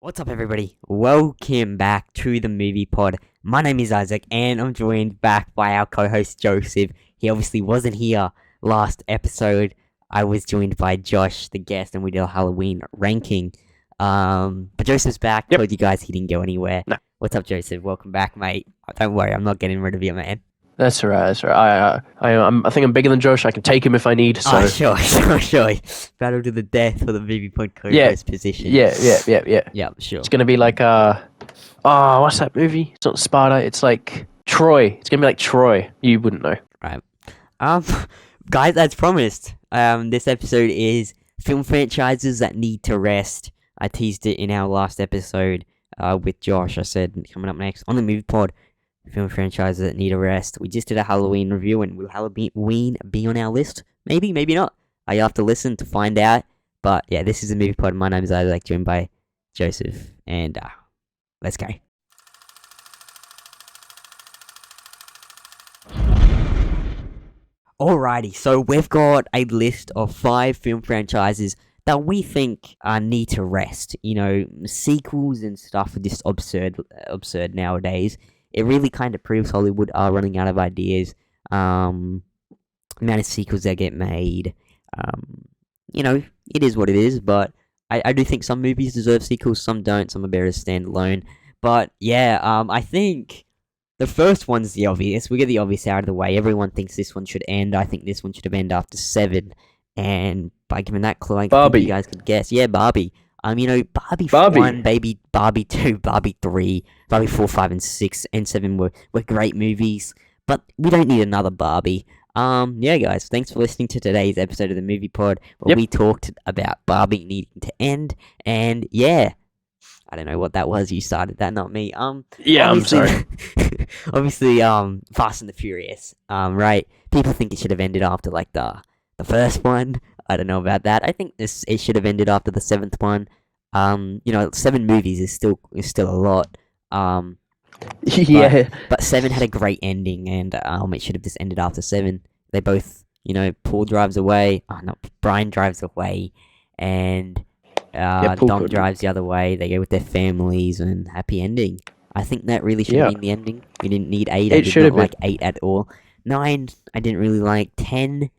What's up, everybody? Welcome back to the Movie Pod. My name is Isaac, and I'm joined back by our co-host Joseph. He obviously wasn't here last episode. I was joined by Josh, the guest, and we did a Halloween ranking. But Joseph's back. Yep. Told you guys he didn't go anywhere. No. What's up, Joseph? Welcome back, mate. Don't worry, I'm not getting rid of you, man. That's alright. That's alright. I think I'm bigger than Josh. I can take him if I need. So Oh, sure. Battle to the death for the Movie Pod co-host position. yeah. Yeah, sure. It's gonna be like what's that movie? It's not Sparta. It's like Troy. It's gonna be like Troy. You wouldn't know. Right. Guys, as promised, this episode is film franchises that need to rest. I teased it in our last episode with Josh. I said, coming up next on the Movie Pod, film franchises that need a rest. We just did a Halloween review, and will Halloween be on our list? Maybe, maybe not. You have to listen to find out. But yeah, this is the Movie Pod. My name is Isaac, joined by Joseph, and let's go. Alrighty, so we've got a list of 5 film franchises that we think need to rest. You know, sequels and stuff are just absurd nowadays. It really kind of proves Hollywood are running out of ideas. Amount of sequels that get made. You know, it is what it is, but I do think some movies deserve sequels, some don't, some are better as standalone. But yeah, I think the first one's the obvious. We get the obvious out of the way. Everyone thinks this one should end. I think this one should have ended after 7. And by giving that clue, I think you guys could guess. Yeah, Barbie. You know, Barbie 1, baby, Barbie 2, Barbie 3, Barbie 4, 5, and 6, and 7 were great movies, but we don't need another Barbie. Yeah, guys, thanks for listening to today's episode of the Movie Pod, where we talked about Barbie needing to end, and yeah, I don't know what that was, you started that, not me. Yeah, I'm sorry. Obviously, Fast and the Furious, right? People think it should have ended after, like, the first one. I don't know about that. I think it should have ended after the 7th one. You know, 7 movies is still a lot. Yeah. But 7 had a great ending, and it should have just ended after 7. They both, you know, Paul drives away. Oh no, Brian drives away, and Dom drives the other way. They go with their families, and happy ending. I think that really should have been the ending. We didn't need 8. I did not like 8 at all. 9, I didn't really like. 10.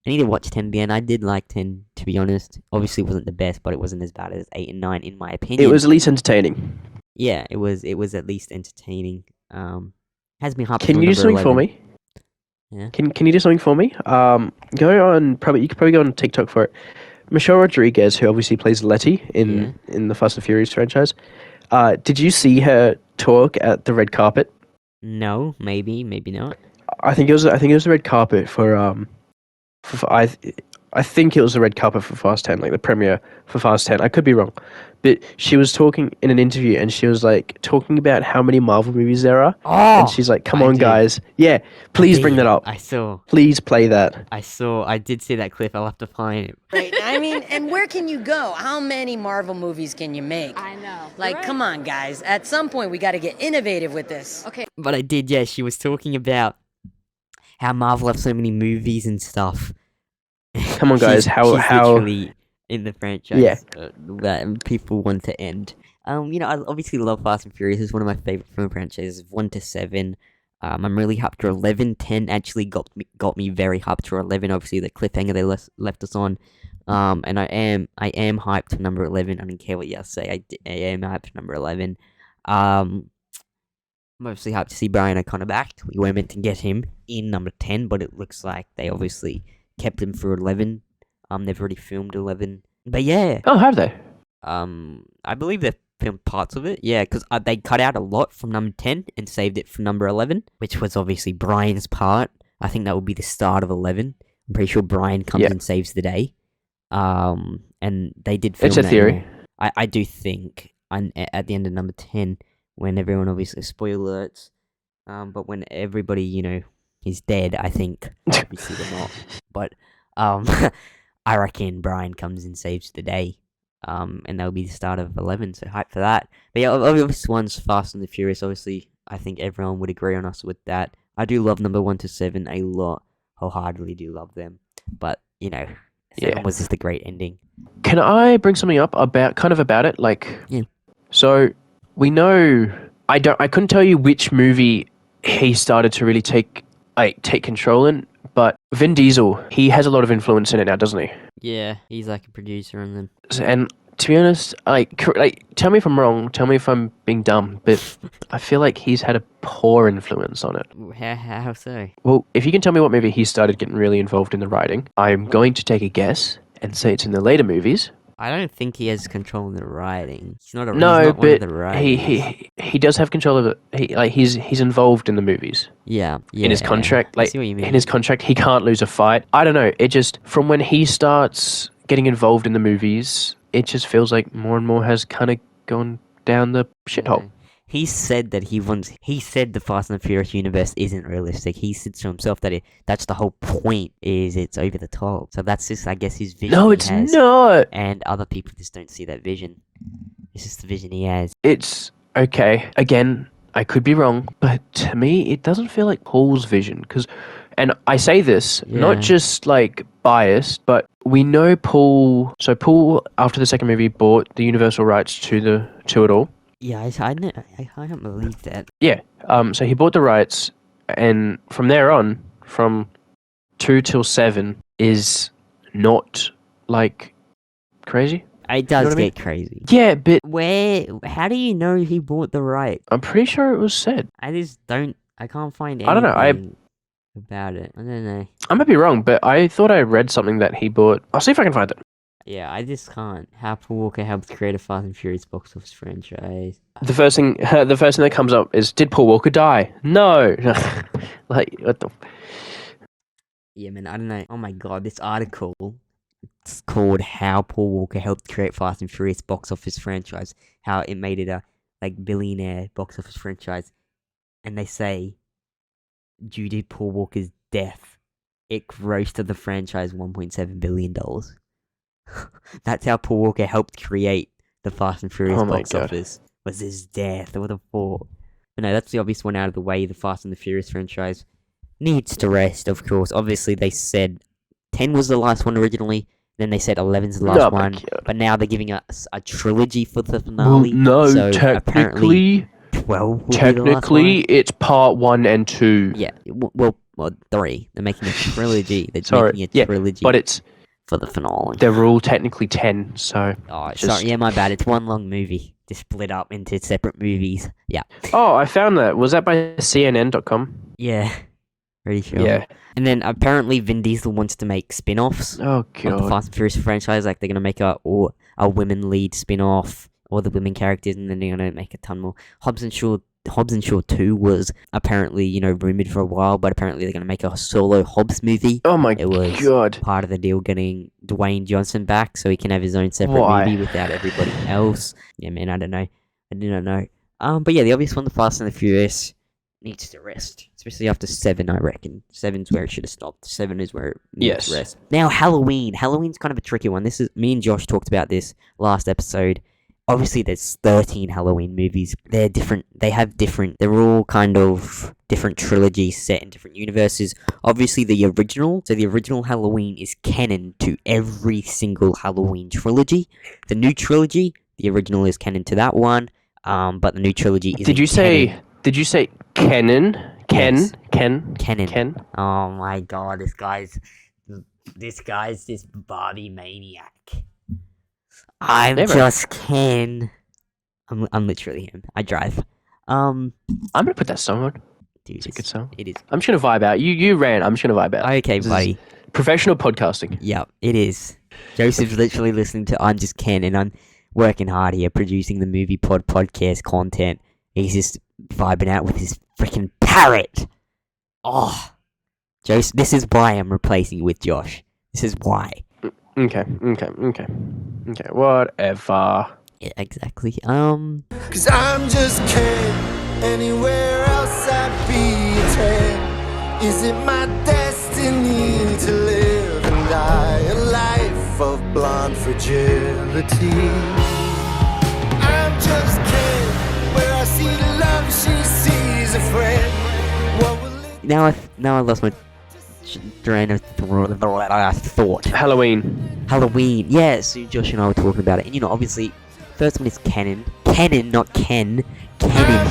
I need to watch 10 again. I did like 10, to be honest. Obviously, it wasn't the best, but it wasn't as bad as 8 and 9, in my opinion. It was at least entertaining. Yeah, it was at least entertaining. Has me hyped. Can you do something 11. for me? Yeah. Can you do something for me? You could probably go on TikTok for it. Michelle Rodriguez, who obviously plays Letty in the Fast and Furious franchise. Did you see her talk at the red carpet? No, maybe not. I think it was the red carpet for I think it was the red carpet for Fast 10, like the premiere for Fast 10. I could be wrong. But she was talking in an interview, and she was like talking about how many Marvel movies there are. Oh, and she's like, come on, guys. Yeah, please bring that up. I saw. Please play that. I did see that clip. I'll have to find it. Right. I mean, and where can you go? How many Marvel movies can you make? I know. Like, Right. Come on, guys. At some point, we got to get innovative with this. Okay. But I did, yeah. She was talking about how Marvel have so many movies and stuff. Come on, guys. She's How literally in the franchise that people want to end. You know, I obviously love Fast and Furious. It's one of my favorite film franchises, 1 to 7. I'm really hyped for 11. 10 actually got me very hyped for 11. Obviously, the cliffhanger they left us on. And I am hyped for number 11. I don't care what you say. I am hyped for number 11. I'm obviously hyped to see Brian O'Connor back. We were meant to get him in number 10, but it looks like they obviously kept him for 11. They've already filmed 11. But yeah. Oh, have they? I believe they've filmed parts of it. Yeah, because they cut out a lot from number 10 and saved it for number 11, which was obviously Brian's part. I think that would be the start of 11. I'm pretty sure Brian comes and saves the day. And they did film It's a theory. I do think at the end of number 10, when everyone obviously, spoiler alerts, but when everybody, you know, is dead, I think. Obviously they're not. But I reckon Brian comes and saves the day. And that'll be the start of 11, so hype for that. But yeah, obvious one's Fast and the Furious. Obviously, I think everyone would agree on us with that. I do love number 1 to 7 a lot. Wholeheartedly do love them. But, you know, 7 was just a great ending. Can I bring something up about it? Like, So we know I couldn't tell you which movie he started to really take control in, but Vin Diesel, he has a lot of influence in it now, doesn't he? Yeah, he's like a producer on them. And to be honest, tell me if I'm wrong, tell me if I'm being dumb, but I feel like he's had a poor influence on it. How so? Well, if you can tell me what movie he started getting really involved in the writing, I'm going to take a guess and say it's in the later movies. I don't think he has control in the writing. He's not one No, of but the writers. he does have control of it. He's involved in the movies. Yeah. In his contract, I see what you mean. in his contract, he can't lose a fight. I don't know. It just, from when he starts getting involved in the movies, it just feels like more and more has kind of gone down the shithole. He said that he said the Fast and the Furious universe isn't realistic. He said to himself that that's the whole point, is it's over the top. So that's just, I guess, his vision. No, it's not. And other people just don't see that vision. It's just the vision he has. It's okay. Again, I could be wrong, but to me, it doesn't feel like Paul's vision. And I say this, not just like biased, but we know Paul. So Paul, after the second movie, bought the Universal rights to it all. Yeah, I don't believe that. Yeah. So he bought the rights, and from there on, from 2 till 7 is not like crazy. It does what I mean? get crazy. Yeah, but How do you know he bought the right? I'm pretty sure it was said. I can't find anything I don't know, about it. I don't know. I might be wrong, but I thought I read something that he bought. I'll see if I can find it. Yeah, I just can't. How Paul Walker helped create a Fast and Furious box office franchise. The first thing that comes up is, did Paul Walker die? No. Like, what the... Yeah, man, I don't know. Oh my god, this article, it's called How Paul Walker Helped Create Fast and Furious Box Office Franchise. How it made it a, billionaire box office franchise. And they say, due to Paul Walker's death, it grossed the franchise $1.7 billion. That's how Paul Walker helped create the Fast and Furious box office. Was his death? What a thought. But no, that's the obvious one out of the way. The Fast and the Furious franchise needs to rest, of course. Obviously, they said 10 was the last one originally. Then they said 11's the last one. But now they're giving us a trilogy for the finale. Well, no, so technically, 12 will technically, be the last one. it's part 1 and 2. Yeah, well, 3. They're making a trilogy. They're making a trilogy. But it's for the finale. They're all technically 10, so... Oh, sorry, yeah, my bad. It's one long movie. Just split up into separate movies. Yeah. Oh, I found that. Was that by CNN.com? Yeah. Pretty sure. Yeah. And then apparently Vin Diesel wants to make spin-offs Oh, of the God. Fast and Furious franchise. Like, they're going to make a women lead spin-off, all the women characters, and then they're going to make a ton more. Hobbs and Shaw 2 was apparently, rumored for a while, but apparently they're going to make a solo Hobbs movie. Oh my It was God. part of the deal getting Dwayne Johnson back so he can have his own separate movie without everybody else. Yeah, man, I don't know. I do not know. But yeah, the obvious one, the Fast and the Furious, needs to rest. Especially after 7, I reckon. 7's where it should have stopped. 7 is where it needs to rest. Now, Halloween. Halloween's kind of a tricky one. Me and Josh talked about this last episode. Obviously, there's 13 Halloween movies. They're different. They're all kind of different trilogies set in different universes. Obviously, the original Halloween is canon to every single Halloween trilogy. The new trilogy, the original is canon to that one, but the new trilogy is Did you say canon? Yes. Ken? Canon. Oh my god, this guy's this Barbie maniac. I'm just Ken. I'm literally him. I drive. I'm gonna put that song on. Dude, It's a good song. It is. I'm just gonna vibe out. You ran. I'm just gonna vibe out. Okay, This is buddy. Professional podcasting. Yep, it is. Joseph's literally listening to I'm Just Ken, and I'm working hard here producing the movie podcast content. He's just vibing out with his freaking parrot. Oh, Joseph, this is why I'm replacing you with Josh. This is why. Okay. Whatever. Yeah, exactly. 'Cause I'm just Ken. Anywhere else I'd be a 10. Is it my destiny to live and die a life of blonde fragility? I'm just Ken. Where I see love, she sees a friend. What will it... Now I lost my train of thought. Halloween. Halloween. Yeah, so Josh and I were talking about it, and obviously, first one is canon canon, not Ken, canon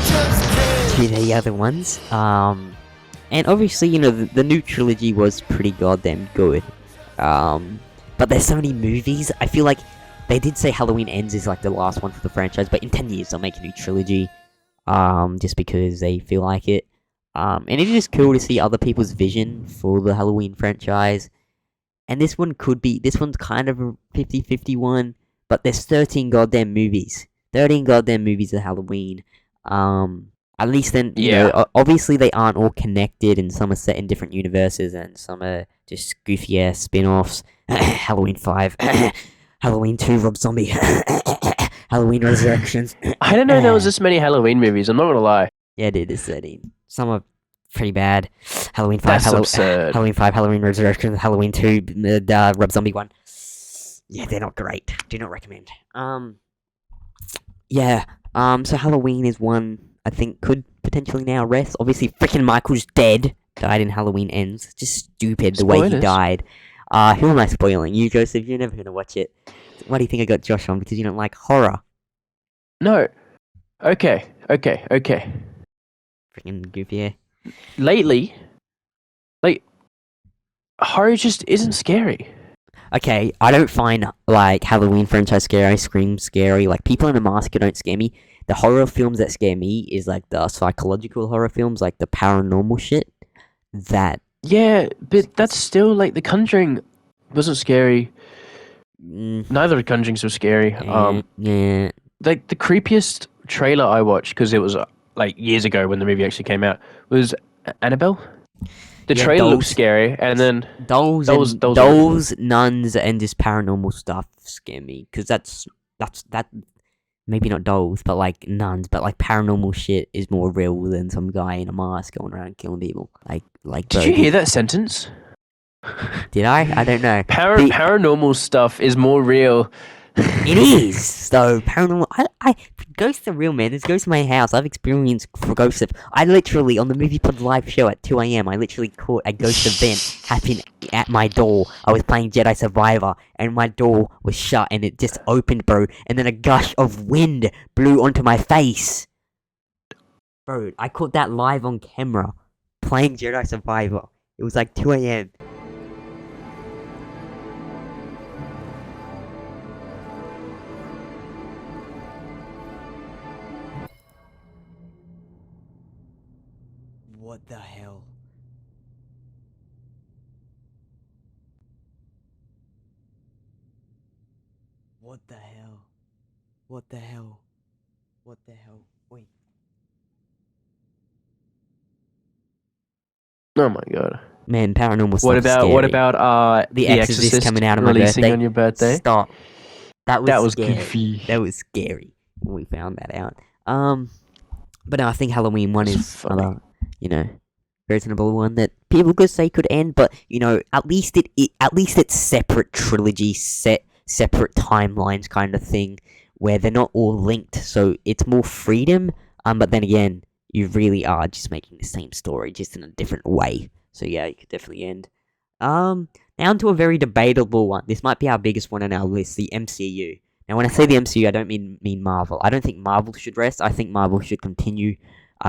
to the other ones. And obviously, you know, the new trilogy was pretty goddamn good. But there's so many movies. I feel like they did say Halloween Ends is like the last one for the franchise, but in 10 years they'll make a new trilogy. Just because they feel like it. And it is just cool to see other people's vision for the Halloween franchise. And this one's kind of a 50-50 one, but there's 13 goddamn movies. 13 goddamn movies of Halloween. At least then, you know, obviously they aren't all connected, and some are set in different universes, and some are just goofy ass spin-offs. Halloween 5, Halloween 2, Rob Zombie, Halloween Resurrections. I didn't know there was this many Halloween movies, I'm not gonna lie. Yeah, dude, there's 13. Some are pretty bad. Halloween 5, That's absurd. Halloween 5, Halloween Resurrections, Halloween 2, the Rob Zombie one. Yeah, they're not great. Do not recommend. So Halloween is one I think could potentially now rest. Obviously, freaking Michael's dead. Died in Halloween Ends. Just stupid the way he Spoilers. died. Who am I spoiling? You, Joseph, you're never gonna watch it. Why do you think I got Josh on? Because you don't like horror. No. Okay. Freaking goofy, yeah. Lately, like, horror just isn't scary. Okay, I don't find, like, Halloween franchise scary, Scream scary. Like, People in a Mask don't scare me. The horror films that scare me is, like, the psychological horror films, like the paranormal shit. That. Yeah, but that's still, like, The Conjuring wasn't scary. Neither of the Conjurings were scary. Yeah. Like, the creepiest trailer I watched, because it was, like, years ago when the movie actually came out, was Annabelle. The trailer looked scary, and then dolls, nuns, and just paranormal stuff scare me, because that's maybe not dolls, but like nuns, but like paranormal shit is more real than some guy in a mask going around killing people. Like. Did you hear that sentence? Did I? I don't know. Paranormal stuff is more real. It is, so paranormal. Ghosts are real, man. There's ghosts in my house. I've experienced ghosts of. I literally on the Movie Pod live show at 2 a.m. I literally caught a ghost event happen at my door. I was playing Jedi Survivor, and my door was shut, and it just opened, bro. And then a gush of wind blew onto my face, bro. I caught that live on camera, playing Jedi Survivor. It was like 2 a.m. What the hell? What the hell? What the hell? What the hell? Wait. Oh my god. Man, paranormal stuff. What about The Exorcist coming out on my releasing birthday? on your birthday? Stop. That was scary. goofy. That was scary when we found that out. But no, I think Halloween 1 That's is funny. another, reasonable one that people could say could end, but at least it's separate trilogies, separate timelines kind of thing, where they're not all linked, so it's more freedom. But then again, you really are just making the same story, just in a different way. So yeah, you could definitely end. Now onto a very debatable one. This might be our biggest one on our list, the MCU. Now, when I say the MCU, I don't mean Marvel. I don't think Marvel should rest. I think Marvel should continue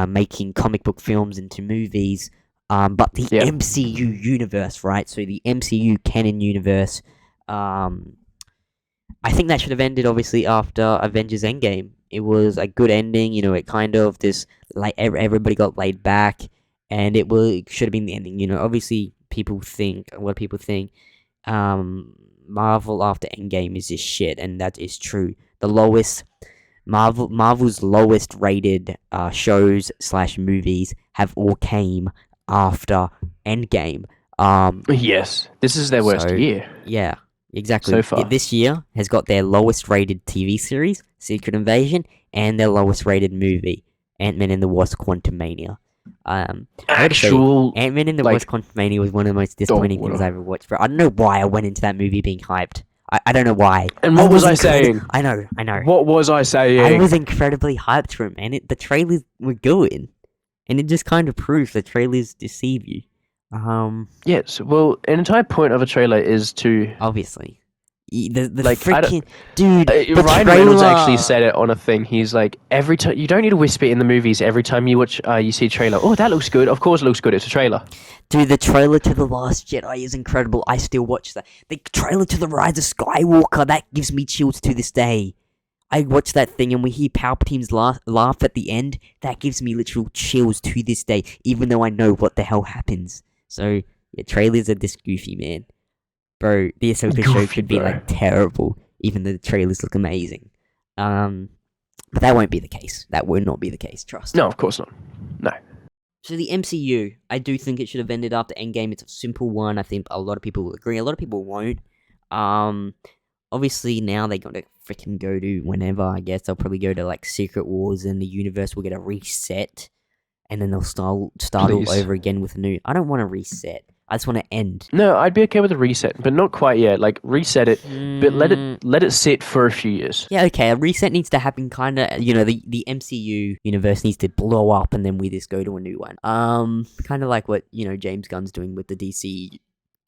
making comic book films into movies. But the MCU universe, right? So the MCU canon universe, I think that should have ended, obviously, after Avengers Endgame. It was a good ending, it kind of just, like, everybody got laid back, and it should have been the ending, Obviously, a lot of people think, Marvel after Endgame is just shit, and that is true. Marvel's lowest rated shows / movies have all came after Endgame. Yes, this is their worst year. Yeah, exactly. So far. This year has got their lowest rated TV series, Secret Invasion, and their lowest rated movie, Ant-Man and the Wasp: Quantumania. Actual Ant-Man and the Wasp: Quantumania was one of the most disappointing things I ever watched. Bro, I don't know why I went into that movie being hyped. I don't know why. And what was I saying? I know. What was I saying? I was incredibly hyped for it, man. The trailers were good, and it just kind of proves the trailers deceive you. Yes, well, an entire point of a trailer is to Obviously. The Like, I don't- freaking dude. The Ryan Reynolds trailer. actually said it on a thing. He's like, every time you don't need to whisper in the movies. Every time you watch, you see a trailer. Oh, that looks good. Of course, it looks good. It's a trailer. Dude, the trailer to The Last Jedi is incredible. I still watch that. The trailer to The Rise of Skywalker, that gives me chills to this day. I watch that thing and we hear Palpatine's laugh at the end. That gives me literal chills to this day, even though I know what the hell happens. So, yeah, trailers are this goofy, man. Bro, the Ahsoka show could be, like, terrible, even though the trailers look amazing. But that won't be the case. That will not be the case, trust. No, of course not. No. So the MCU, I do think it should have ended after Endgame. It's a simple one. I think a lot of people will agree. A lot of people won't. Obviously now they're gonna freaking go to whenever. I guess they'll probably go to like Secret Wars, and the universe will get a reset, and then they'll start all Please. over again with a new. I don't want to reset. I just want to end. No, I'd be okay with a reset, but not quite yet. Like, reset it, but let it sit for a few years. Yeah, okay. A reset needs to happen. Kind of, the MCU universe needs to blow up, and then we just go to a new one. Kind of like what James Gunn's doing with the DC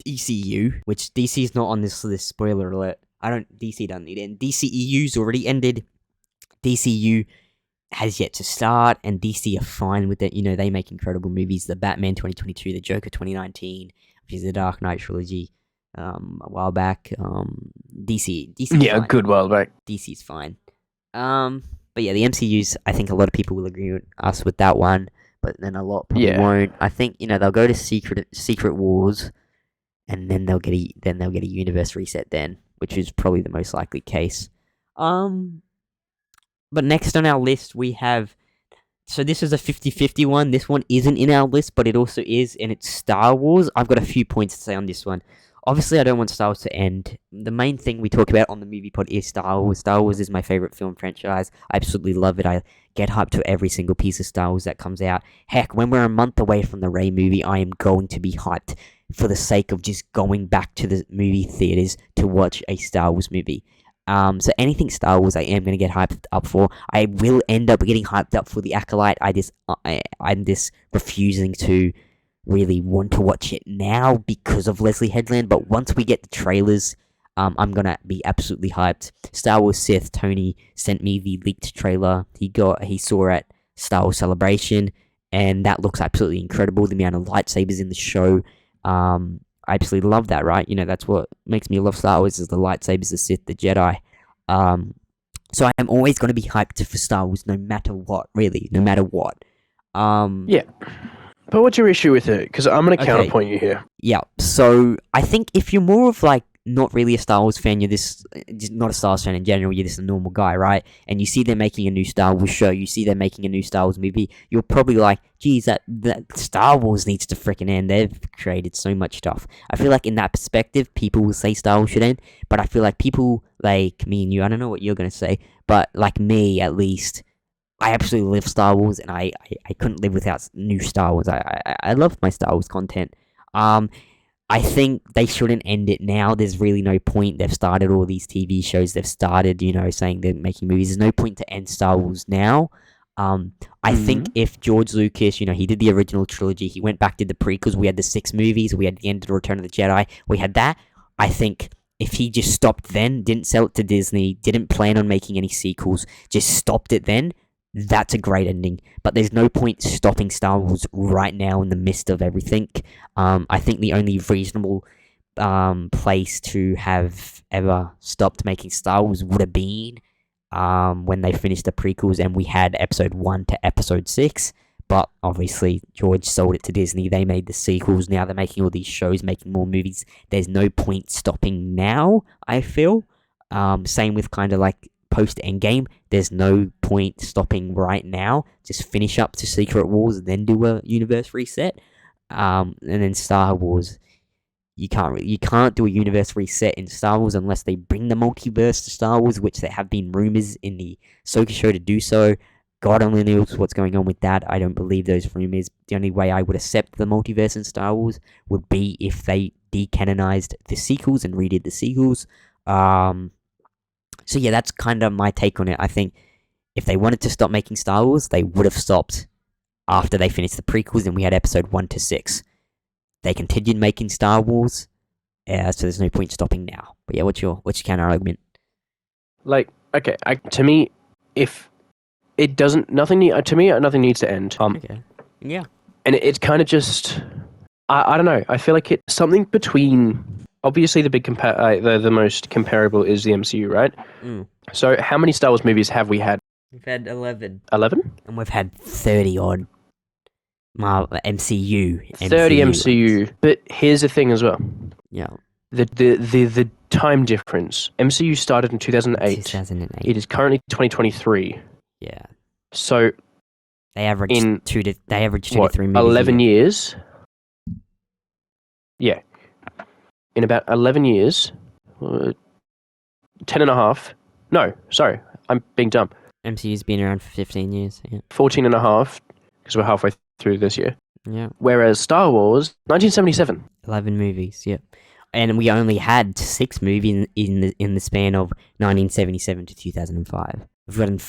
ECU, which DC's not on this list. Spoiler alert. DC doesn't need it. DCEU's already ended. DCU has yet to start, and DC are fine with it. They make incredible movies. The Batman 2022, the Joker 2019, which is the Dark Knight trilogy. A while back. DC. Yeah, fine. a good while back. DC's fine. But yeah, the MCU's. I think a lot of people will agree with us with that one, but then a lot probably won't. I think they'll go to Secret Wars, and then they'll get a universe reset then, which is probably the most likely case. But next on our list we have. So this is a 50-50 one. This one isn't in our list, but it also is, and it's Star Wars. I've got a few points to say on this one. Obviously, I don't want Star Wars to end. The main thing we talk about on the movie pod is Star Wars. Star Wars is my favorite film franchise. I absolutely love it. I get hyped to every single piece of Star Wars that comes out. Heck, when we're a month away from the Rey movie, I am going to be hyped for the sake of just going back to the movie theaters to watch a Star Wars movie. So anything Star Wars, I am going to get hyped up for. I will end up getting hyped up for The Acolyte. I'm just refusing to really want to watch it now because of Leslie Headland, but once we get the trailers, I'm gonna be absolutely hyped. Star Wars Sith, Tony sent me the leaked trailer he saw at Star Wars Celebration, and that looks absolutely incredible. The amount of lightsabers in the show, I absolutely love that, right? That's what makes me love Star Wars, is the lightsabers, the Sith, the Jedi. So I'm always going to be hyped for Star Wars no matter what, really, no matter what. Yeah. But what's your issue with it? Because I'm going to counterpoint you here. Yeah, so I think if you're more of like not really a Star Wars fan, you're just not a Star Wars fan in general, you're just a normal guy, right? And you see them making a new Star Wars show, you see them making a new Star Wars movie, you're probably like, geez, that Star Wars needs to freaking end. They've created so much stuff. I feel like in that perspective, people will say Star Wars should end, but I feel like people like me and you, I don't know what you're going to say, but like me at least, I absolutely love Star Wars, and I couldn't live without new Star Wars. I love my Star Wars content. I think they shouldn't end it now. There's really no point. They've started all these TV shows. They've started, saying they're making movies. There's no point to end Star Wars now. I think if George Lucas, he did the original trilogy, he went back, did the prequels, we had the 6 movies, we had the end of the Return of the Jedi, we had that. I think if he just stopped then, didn't sell it to Disney, didn't plan on making any sequels, just stopped it then, that's a great ending. But there's no point stopping Star Wars right now in the midst of everything. I think the only reasonable place to have ever stopped making Star Wars would have been when they finished the prequels and we had episode 1 to episode 6. But obviously George sold it to Disney, they made the sequels, now they're making all these shows, making more movies. There's no point stopping now, I feel. Same with kind of like post-Endgame, there's no point stopping right now. Just finish up to Secret Wars and then do a universe reset. And then Star Wars, you can't do a universe reset in Star Wars unless they bring the multiverse to Star Wars, which there have been rumors in the Ahsoka show to do so. God only knows what's going on with that. I don't believe those rumors. The only way I would accept the multiverse in Star Wars would be if they decanonized the sequels and redid the sequels. So yeah, that's kind of my take on it. I think if they wanted to stop making Star Wars, they would have stopped after they finished the prequels and we had episode 1 to 6. They continued making Star Wars. So there's no point stopping now. But yeah, what's your counter argument? Like, okay, to me, if it doesn't, nothing needs to end. Okay. Yeah. And it's kind of just, I don't know. I feel like it's something between. Obviously, the most comparable is the MCU, right? Mm. So, how many Star Wars movies have we had? We've had 11. 11? And we've had 30 odd MCU. 30 MCU. But here's the thing as well. Yeah. The time difference. MCU started in 2008. 2008. It is currently 2023. Yeah. So They averaged 2 to 3 movies. 11 years. Yeah. In about 11 years, 10 and a half. No, sorry, I'm being dumb. MCU's been around for 15 years. Yeah. 14 and a half, because we're halfway through this year. Yeah. Whereas Star Wars, 1977. 11 movies. Yep. And we only had 6 movies in the span of 1977 to 2005. We've gotten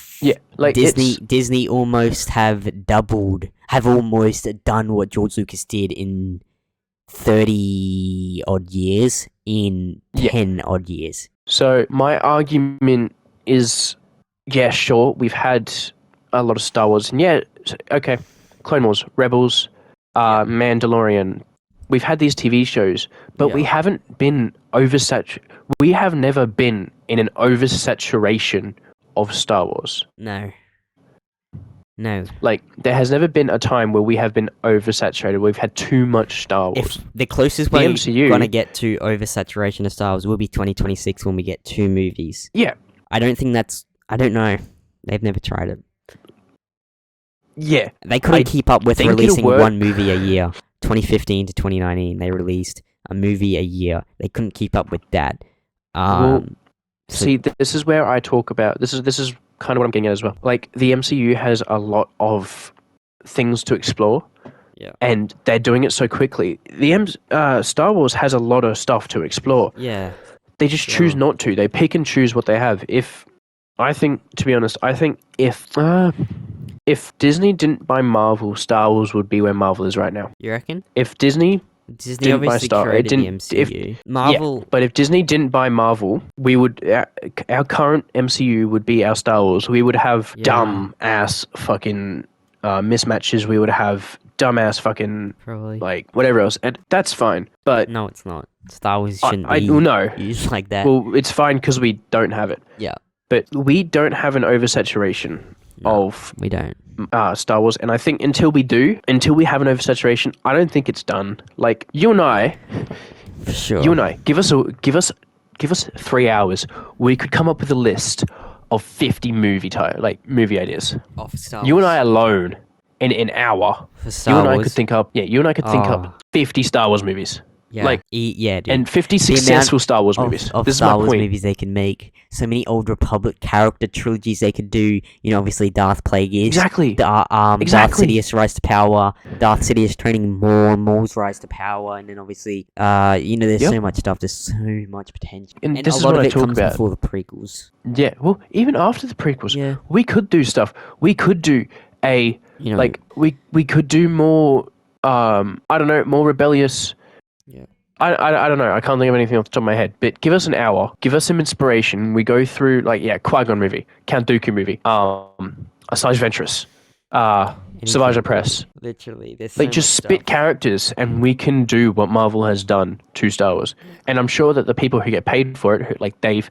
Disney almost have almost done what George Lucas did in 30 odd years in 10 odd years. So my argument is, yeah, sure, we've had a lot of Star Wars, and yeah, okay, Clone Wars, Rebels, Mandalorian. We've had these TV shows, but we haven't been we have never been in an oversaturation of Star Wars. No. Like, there has never been a time where we have been oversaturated. We've had too much Star Wars. If the closest way we're going to get to oversaturation of Star Wars will be 2026 when we get 2 movies. Yeah. I don't know. They've never tried it. Yeah. They couldn't keep up with releasing 1 movie a year. 2015 to 2019, they released a movie a year. They couldn't keep up with that. See, this is where I talk about... This is kind of what I'm getting at as well. Like, the MCU has a lot of things to explore, and they're doing it so quickly. Star Wars has a lot of stuff to explore. Yeah. They just choose not to. They pick and choose what they have. To be honest, if Disney didn't buy Marvel, Star Wars would be where Marvel is right now. You reckon? If Disney didn't buy obviously created the MCU. Marvel... Yeah, but if Disney didn't buy Marvel, we would... our current MCU would be our Star Wars. We would have dumb-ass fucking mismatches. We would have dumb-ass fucking... Probably. Like, whatever else. And that's fine, but... No, it's not. Star Wars shouldn't be used like that. Well, it's fine because we don't have it. Yeah. But we don't have an oversaturation of... We don't. Star Wars, and I think until we have an oversaturation, I don't think it's done. Like, you and I, for sure. Give us 3 hours. We could come up with a list of 50 movie ideas. Of Star Wars. You and I alone, in an hour, for Star Wars. I could think up 50 Star Wars movies. Yeah, dude. And 50 successful Star Wars movies. Of this Star is my Wars point. movies they can make. So many Old Republic character trilogies they could do. You know, obviously Darth Plagueis. Exactly. Darth Sidious Rise to Power. Darth Sidious training Maul's Rise to Power, and then obviously, there's so much stuff. There's so much potential. And this a is lot what of I it talk comes about. before the prequels. Yeah. Well, even after the prequels, we could do stuff. We could do we could do more. More rebellious. Yeah. I don't know. I can't think of anything off the top of my head. But give us an hour. Give us some inspiration. We go through Qui-Gon movie, Count Dooku movie, Asajj Ventress, Savage Press. Literally, there's just spit characters, and we can do what Marvel has done to Star Wars. And I'm sure that the people who get paid for it, like Dave,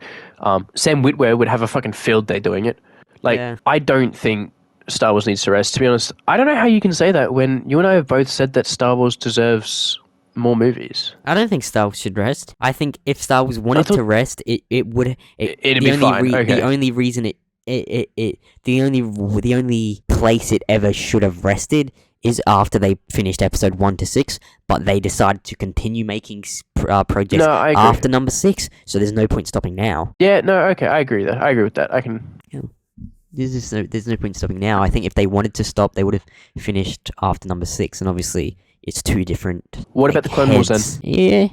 Sam Witwer, would have a fucking field day doing it. I don't think Star Wars needs to rest. To be honest, I don't know how you can say that when you and I have both said that Star Wars deserves more movies. I don't think Star Wars should rest. I think if Star Wars wanted to rest, it'd be fine. The only reason the only place it ever should have rested is after they finished episode 1 to 6, but they decided to continue making projects after number 6, so there's no point stopping now. Yeah, no, okay, I agree with that. I can... Yeah. There's no point stopping now. I think if they wanted to stop, they would have finished after number 6, and obviously it's 2 different... What about the Clone Wars then? Yeah.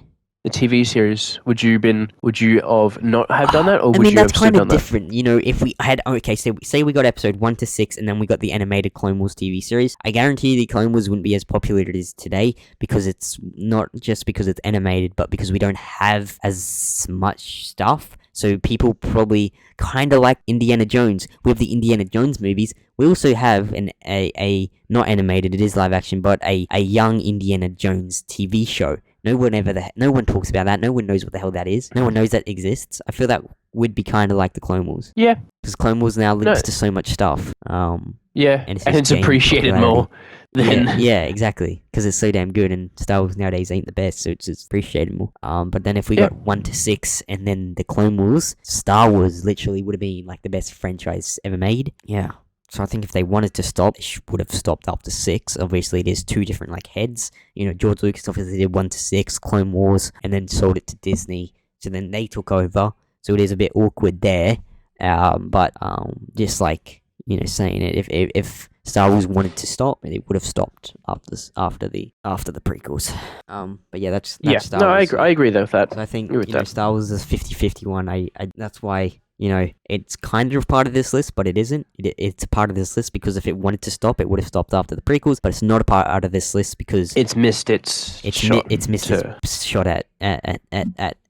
the TV series, would you have not have done that, or I would mean, you that's have still kind done of that? different. You know, if we had, okay, so say we got episode 1 to 6, and then we got the animated Clone Wars TV series, I guarantee the Clone Wars wouldn't be as popular as it is today, because it's not just because it's animated, but because we don't have as much stuff. So people probably kind of like Indiana Jones. We have the Indiana Jones movies. We also have a not animated, it is live action, but a young Indiana Jones TV show. No one talks about that. No one knows what the hell that is. No one knows that exists. I feel that would be kind of like the Clone Wars, Yeah, because Clone Wars now links No. to so much stuff. yeah, And it's and just it's gaining appreciated more than yeah, exactly, because it's so damn good, and Star Wars nowadays ain't the best, so it's just appreciated more. But then if we got 1 to 6, and then the Clone Wars, Star Wars literally would have been like the best franchise ever made. Yeah. So I think if they wanted to stop, they would have stopped after 6. Obviously, there's 2 different like heads. You know, George Lucas obviously did 1 to 6, Clone Wars, and then sold it to Disney. So then they took over. So it is a bit awkward there. But just like, you know, saying it, if Star Wars wanted to stop, it would have stopped after the prequels. But yeah, that's Star Wars. I agree though with that. So I think, Agree with you know, that. Star Wars is 50-50 one. I that's why, you know, it's kind of part of this list, but it isn't. It's a part of this list because if it wanted to stop, it would have stopped after the prequels. But it's not a part of this list because It's missed its shot. it's missed to- its shot at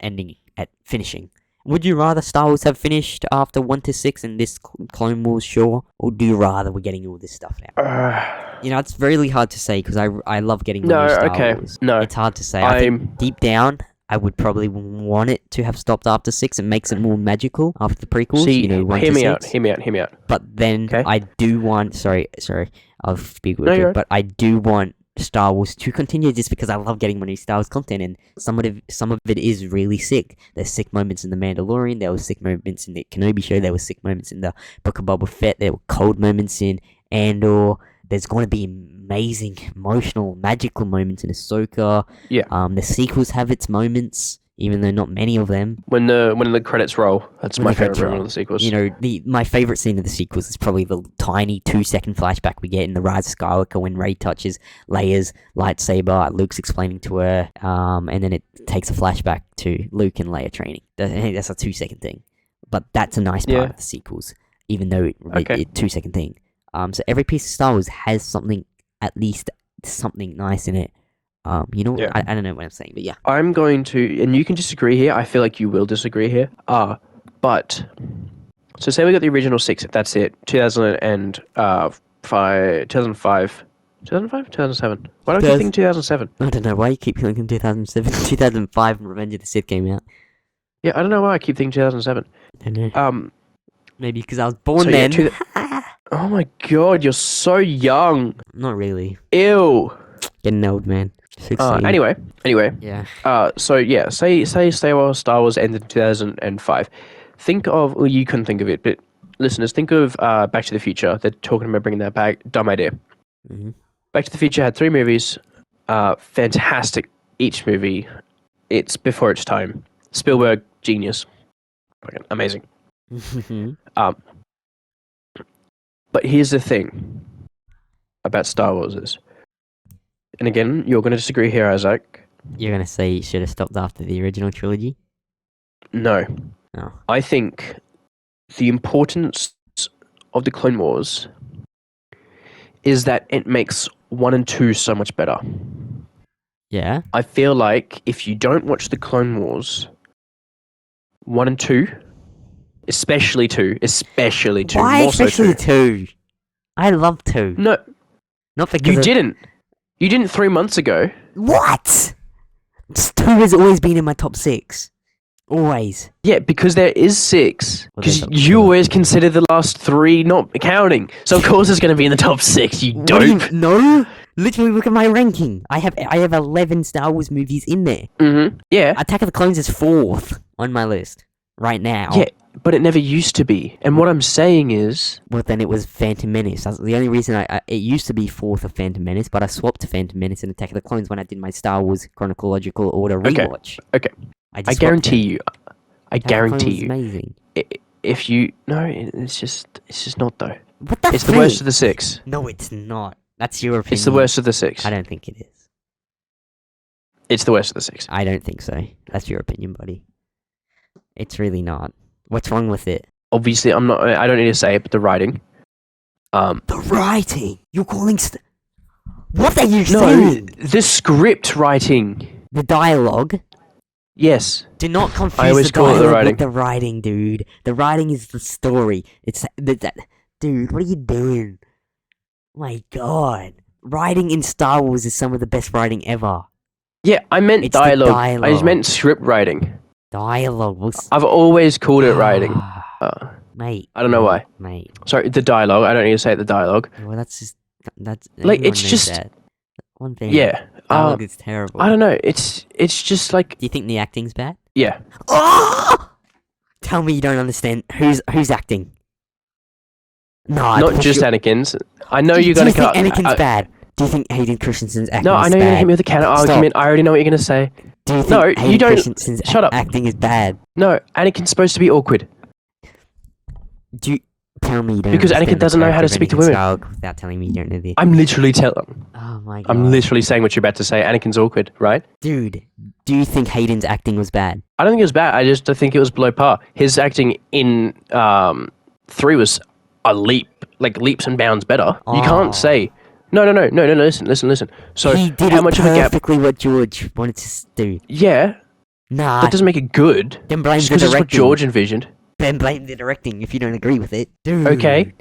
ending, at finishing. Would you rather Star Wars have finished after 1 to 6 and this Clone Wars, sure? Or do you rather we're getting all this stuff now? You know, it's really hard to say because I love getting No, more Star okay. Wars. No. It's hard to say. I think deep down, I would probably want it to have stopped after 6. It makes it more magical after the prequels. See, you know, 1 hear to me 6. out. Hear me out. But then Okay. I do want. Sorry, I'll speak with No, you. you're right. But I do want Star Wars to continue just because I love getting more new Star Wars content, and some of it is really sick. There's sick moments in The Mandalorian. There were sick moments in the Kenobi show. There were sick moments in the Book of Boba Fett. There were cold moments in Andor. There's going to be amazing, emotional, magical moments in Ahsoka. Yeah. The sequels have its moments, even though not many of them. When the credits roll, that's When my the credits favorite moment roll. of the sequels. You know, my favorite scene of the sequels is probably the tiny 2-second flashback we get in The Rise of Skywalker when Rey touches Leia's lightsaber. Luke's explaining to her, and then it takes a flashback to Luke and Leia training. That's a 2-second thing, but that's a nice part of the sequels, even though it's a 2-second thing. So every piece of Star Wars has something, at least something nice in it. You know, Yeah. I don't know what I'm saying, but yeah. I'm going to, and you can disagree here. I feel like you will disagree here. But so say we got the original 6. If that's it, 2005, 2007. Why do I keep thinking 2007? I don't know why you keep thinking 2007, 2005 when Revenge of the Sith came out. Yeah, I don't know why I keep thinking 2007. I don't know. Maybe because I was born So, yeah, then. Oh my god, you're so young. Not really. Ew. Getting old, man. 16. Anyway. Yeah. So yeah, say Star Wars ended in 2005. Think of, well, you couldn't think of it, but listeners, think of Back to the Future. They're talking about bringing that back. Dumb idea. Mhm. Back to the Future had 3 movies. Fantastic. Each movie. It's before its time. Spielberg, genius. Fucking amazing. But here's the thing about Star Wars is, and again, you're going to disagree here, Isaac. You're gonna say it should have stopped after the original trilogy? No. No. I think the importance of the Clone Wars is that it makes 1 and 2 so much better. Yeah. I feel like if you don't watch the Clone Wars, 1 and 2, especially 2, Why more so especially 2. 2? I love 2. No, Not because you didn't. You didn't 3 months ago. What? 2 has always been in my top 6. Always. Yeah, because there is 6. Well, Because there's you always consider the last 3 not counting. So of course it's going to be in the top 6. You What do you- dope. No. Literally, look at my ranking. I have 11 Star Wars movies in there. Yeah. Attack of the Clones is 4th on my list right now. Yeah, but it never used to be. And what I'm saying is, Well, then it was Phantom Menace. That's the only reason it used to be 4th of Phantom Menace, but I swapped to Phantom Menace and Attack of the Clones when I did my Star Wars chronological order Okay. rewatch. okay, I I guarantee you, I Attack of the Clones guarantee is you, amazing. if you no, it's just not though. What the It's the worst of the 6. No, it's not. That's your opinion. It's the worst of the 6. I don't think it is. It's the worst of the 6. I don't think so. That's your opinion, buddy. It's really not. What's wrong with it? Obviously, I don't need to say it, but the writing. The writing. You're calling. What are you No, saying? the script writing. The dialogue. Yes. Do not I confuse always the call it the dialogue writing. with the writing, dude. The writing is the story. It's dude. What are you doing? My God, writing in Star Wars is some of the best writing ever. Yeah, I meant It's the dialogue. dialogue. I just meant script writing. Dialogue was. I've always called it writing. Mate. I don't know why. Mate. Sorry, the dialogue. I don't need to say it, the dialogue. Well, that's Like, everyone it's knows just- that. One thing. Yeah. Dialogue is terrible. I don't know. It's just like, Do you think the acting's bad? yeah. Oh! Tell me you don't understand who's acting. No, Not just Anakin's. I know Do you're you gonna think cut. Anakin's bad? Do you think Hayden Christensen's acting No, is I know you're gonna bad? hit me with the counter argument. I already know what you're gonna say. Do you think No, Hayden you don't- Christensen's shut up. acting is bad? No, Anakin's supposed to be awkward. Do you tell me you don't Because understand Anakin the doesn't know how to character of speak to Anakin women. Skywalker without telling me you don't know this. I'm literally telling. Oh my God. I'm literally saying what you're about to say. Anakin's awkward, right? Dude, do you think Hayden's acting was bad? I don't think it was bad. I think it was below par. His acting in 3 was a leaps and bounds better. You Oh. can't say no. Listen. So He did how it much of a gap? perfectly what George wanted to do. Yeah, Nah, that doesn't make it good. then blame Just the because it's what directing. George envisioned. Then blame the directing if you don't agree with it. Dude. Okay.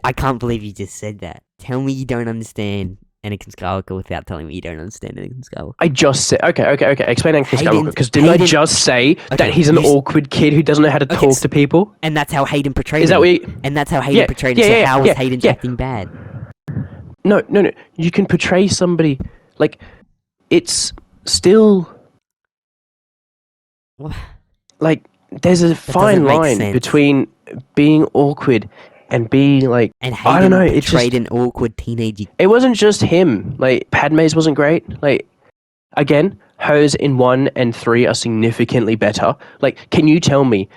I can't believe you just said that. Tell me you don't understand Anakin Skywalker without telling me you don't understand Anakin Skywalker. I just said okay. Explain Anakin Skywalker. Hayden- Because didn't I Hayden- just say Okay, that he's an you s- awkward kid who doesn't know how to Okay, talk s- to people? And that's how Hayden portrayed Is him. that what? You, And that's how Hayden Yeah, portrayed yeah, him. So yeah, how yeah, was Hayden's yeah. acting bad? No. You can portray somebody like it's still What? like there's a fine doesn't make line sense. between being awkward and being like And I Hayden don't know. It's portrayed just an awkward teenager. it wasn't just him. Like Padme's wasn't great. Like again, hers in 1 and 3 are significantly better. Like, can you tell me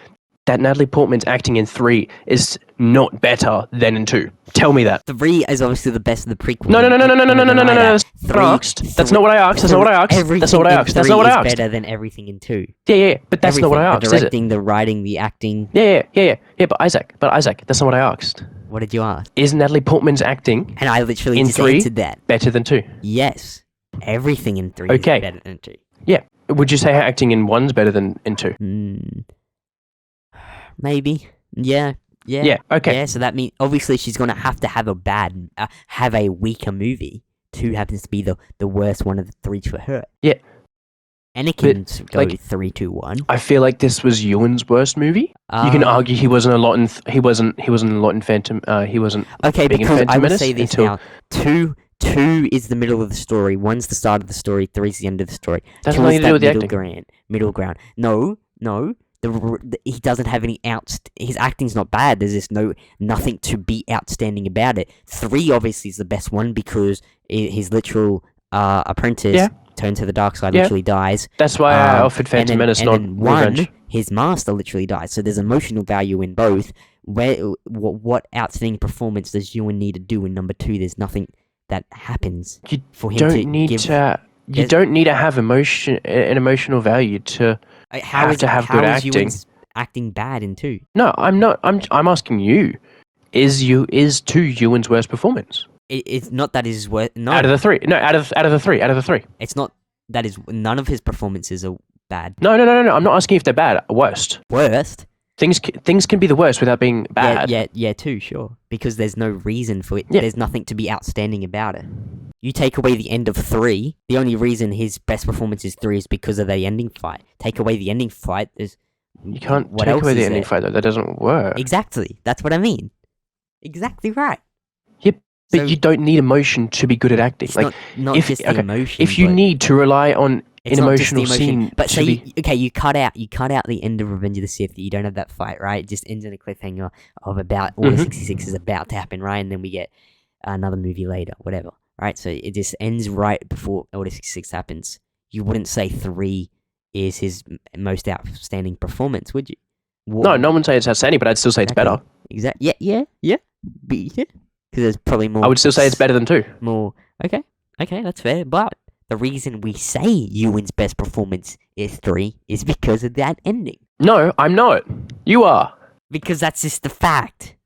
that Natalie Portman's acting in 3 is not better than in 2? Tell me that. 3 is obviously the best of the prequel. No. I'm not gonna deny that. That's not what I asked. That's not what I asked. That's not what I asked. Everything That's not what I in asked. That's 3 not what I is asked. better than everything in 2. Yeah. But that's not what I asked, The is it? directing, the writing, the acting. Yeah. But Isaac, that's not what I asked. What did you ask? Is Natalie Portman's acting And I literally in just 3 answered that. better than 2? Yes. Everything in 3 Okay. is better than 2. Yeah. Would you say her acting in 1's better than in 2? Maybe. Yeah. Yeah. Okay. Yeah, so that means obviously she's gonna have to have have a weaker movie. 2 happens to be the worst one of the 3 for her. Yeah. Anakin's go like- 3, 2, 1. I feel like this was Ewan's worst movie. You can argue he wasn't a lot in he wasn't a lot in Phantom. He wasn't. Okay, big in because I Phantom will Menace say this until- now. 2 is the middle of the story. 1's the start of the story. 3's the end of the story. That's 2 nothing is to do that with the middle acting. middle ground. No. He doesn't have any his acting's not bad. There's just nothing to be outstanding about it. 3 obviously is the best one because his literal apprentice turned to the dark side, Yeah. literally dies. That's why I offered And Phantom then- Menace, and not then 1, Revenge. his master literally dies. So there's emotional value in both. What outstanding performance does Ewan need to do in number 2? There's nothing that happens You for him to don't need give. to. You There's- don't need to have an emotional value to. How have is to have how good is acting. Ewan's acting bad in 2? No, I'm not. I'm asking you. Is 2 Ewan's worst performance It's not that his worst. No, out of the 3? No, out of the 3. it's not that is. None of his performances are bad. No. I'm not asking if they're bad. Worst. Worst. Things can be the worst without being bad. Yeah, too, sure. Because there's no reason for it. Yeah. There's nothing to be outstanding about it. You take away the end of 3, the only reason his best performance is 3 is because of the ending fight. Take away the ending fight, there's... You can't what take else away the is ending there? fight though. That doesn't work. Exactly. That's what I mean. Exactly right. Yep. But So- you don't need emotion to be good at acting. It's Like not if just the okay, emotion. if you but need to rely on it's an not just the emotional scene, But to say, be, you cut out the end of Revenge of the Sith. You don't have that fight, right? It just ends in a cliffhanger of about Order Mhm. 66 is about to happen, right? And then we get another movie later, whatever, right? So it just ends right before Order 66 happens. You wouldn't say 3 is his most outstanding performance, would you? no one would say it's outstanding, but I'd still say it's Exactly. better. Exactly. Yeah. Because there's probably more. I would still say it's better than 2. More. Okay, that's fair. But The reason we say Ewan's best performance is 3 is because of that ending. No, I'm not. You are. Because that's just the fact.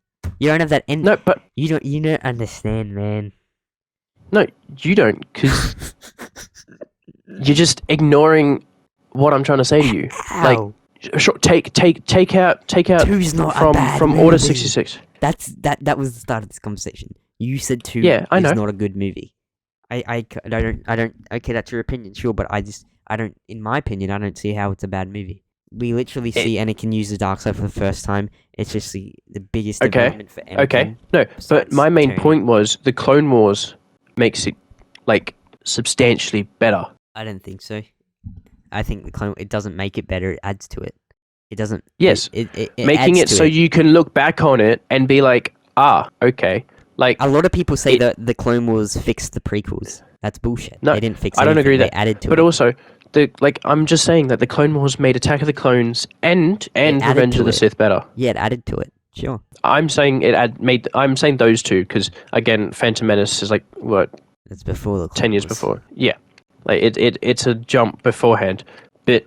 You don't have that ending. No, but You don't understand, man. no, you don't, because you're just ignoring what I'm trying to say to you. How? Like, sure, take out Two's not a bad from Order movie. 66. That was the start of this conversation. You said 2 I know. is not a good movie. I don't. Okay, that's your opinion, sure, but I don't. In my opinion, I don't see how it's a bad movie. We literally see Anakin use the dark side for the first time. It's just the biggest development for Anakin. Okay, no, but besides my main Tony. point was the Clone Wars makes it like substantially better. I don't think so. I think the clone. It doesn't make it better. It adds to it. It doesn't. Yes, it making adds it to so you can look back on it and be like, okay, like A lot of people say that the Clone Wars fixed the prequels. That's bullshit. No, they didn't fix. I don't anything. agree They that. added to But it. also, I'm just saying that the Clone Wars made Attack of the Clones and added Revenge to of the it. Sith better. Yeah, it added to it. Sure. I'm saying I'm saying those two because again, Phantom Menace is like what That's before the Clone 10 years Wars. before. Yeah, like it's a jump beforehand. But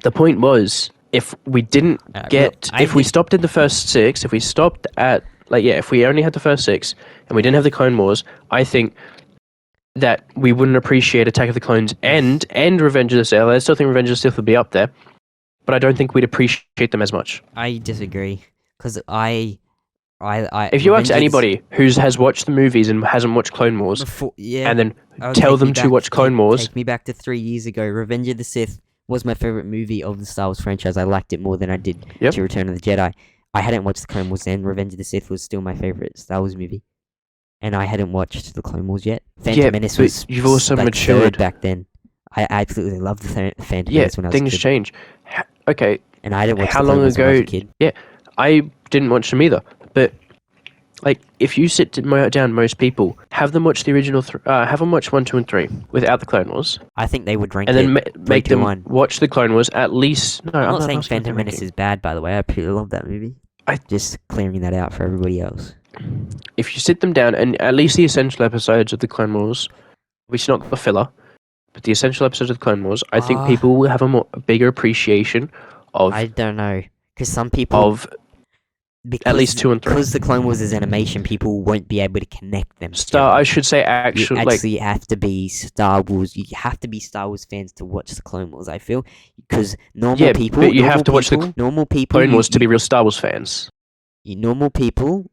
the point was, if we didn't if we stopped at the first 6, if we stopped at if we only had the first 6 and we didn't have the Clone Wars, I think that we wouldn't appreciate Attack of the Clones and Revenge of the Sith. I still think Revenge of the Sith would be up there, but I don't think we'd appreciate them as much. I disagree because I If you ask Revenge of the anybody who has watched the movies and hasn't watched Clone Wars, Before, yeah, and then I'll tell take me them to back- watch Clone Wars, Take me back to 3 years ago. Revenge of the Sith was my favorite movie of the Star Wars franchise. I liked it more than I did Yep. to Return of the Jedi. I hadn't watched the Clone Wars then. Revenge of the Sith was still my favorite Star Wars movie, and I hadn't watched the Clone Wars yet. Phantom Menace but was you've also like matured. third back then. I absolutely loved the Phantom yeah, Menace when I was a things kid, change. Okay, and I didn't watch how the Clone long Wars when I was a ago- kid. yeah, I didn't watch them either. But if you sit down, most people have them watch the original, have them watch 1, 2, and 3 without the Clone Wars, I think they would rank and then it make 3, 2, them 1. watch the Clone Wars at least. No, I'm not saying asking for Phantom Menace ranking. is bad, by the way. I pretty love that movie. Just clearing that out for everybody else. If you sit them down and at least the essential episodes of the Clone Wars, which not the filler, but the essential episodes of the Clone Wars, I think people will have a bigger appreciation of I don't know, because some people at least 2 and 3. Because the Clone Wars is animation, people won't be able to connect them. I should say You actually have to be Star Wars. You have to be Star Wars fans to watch the Clone Wars. I feel because normal people. but you have to watch the normal people. Clone Wars to be real Star Wars fans. Normal people.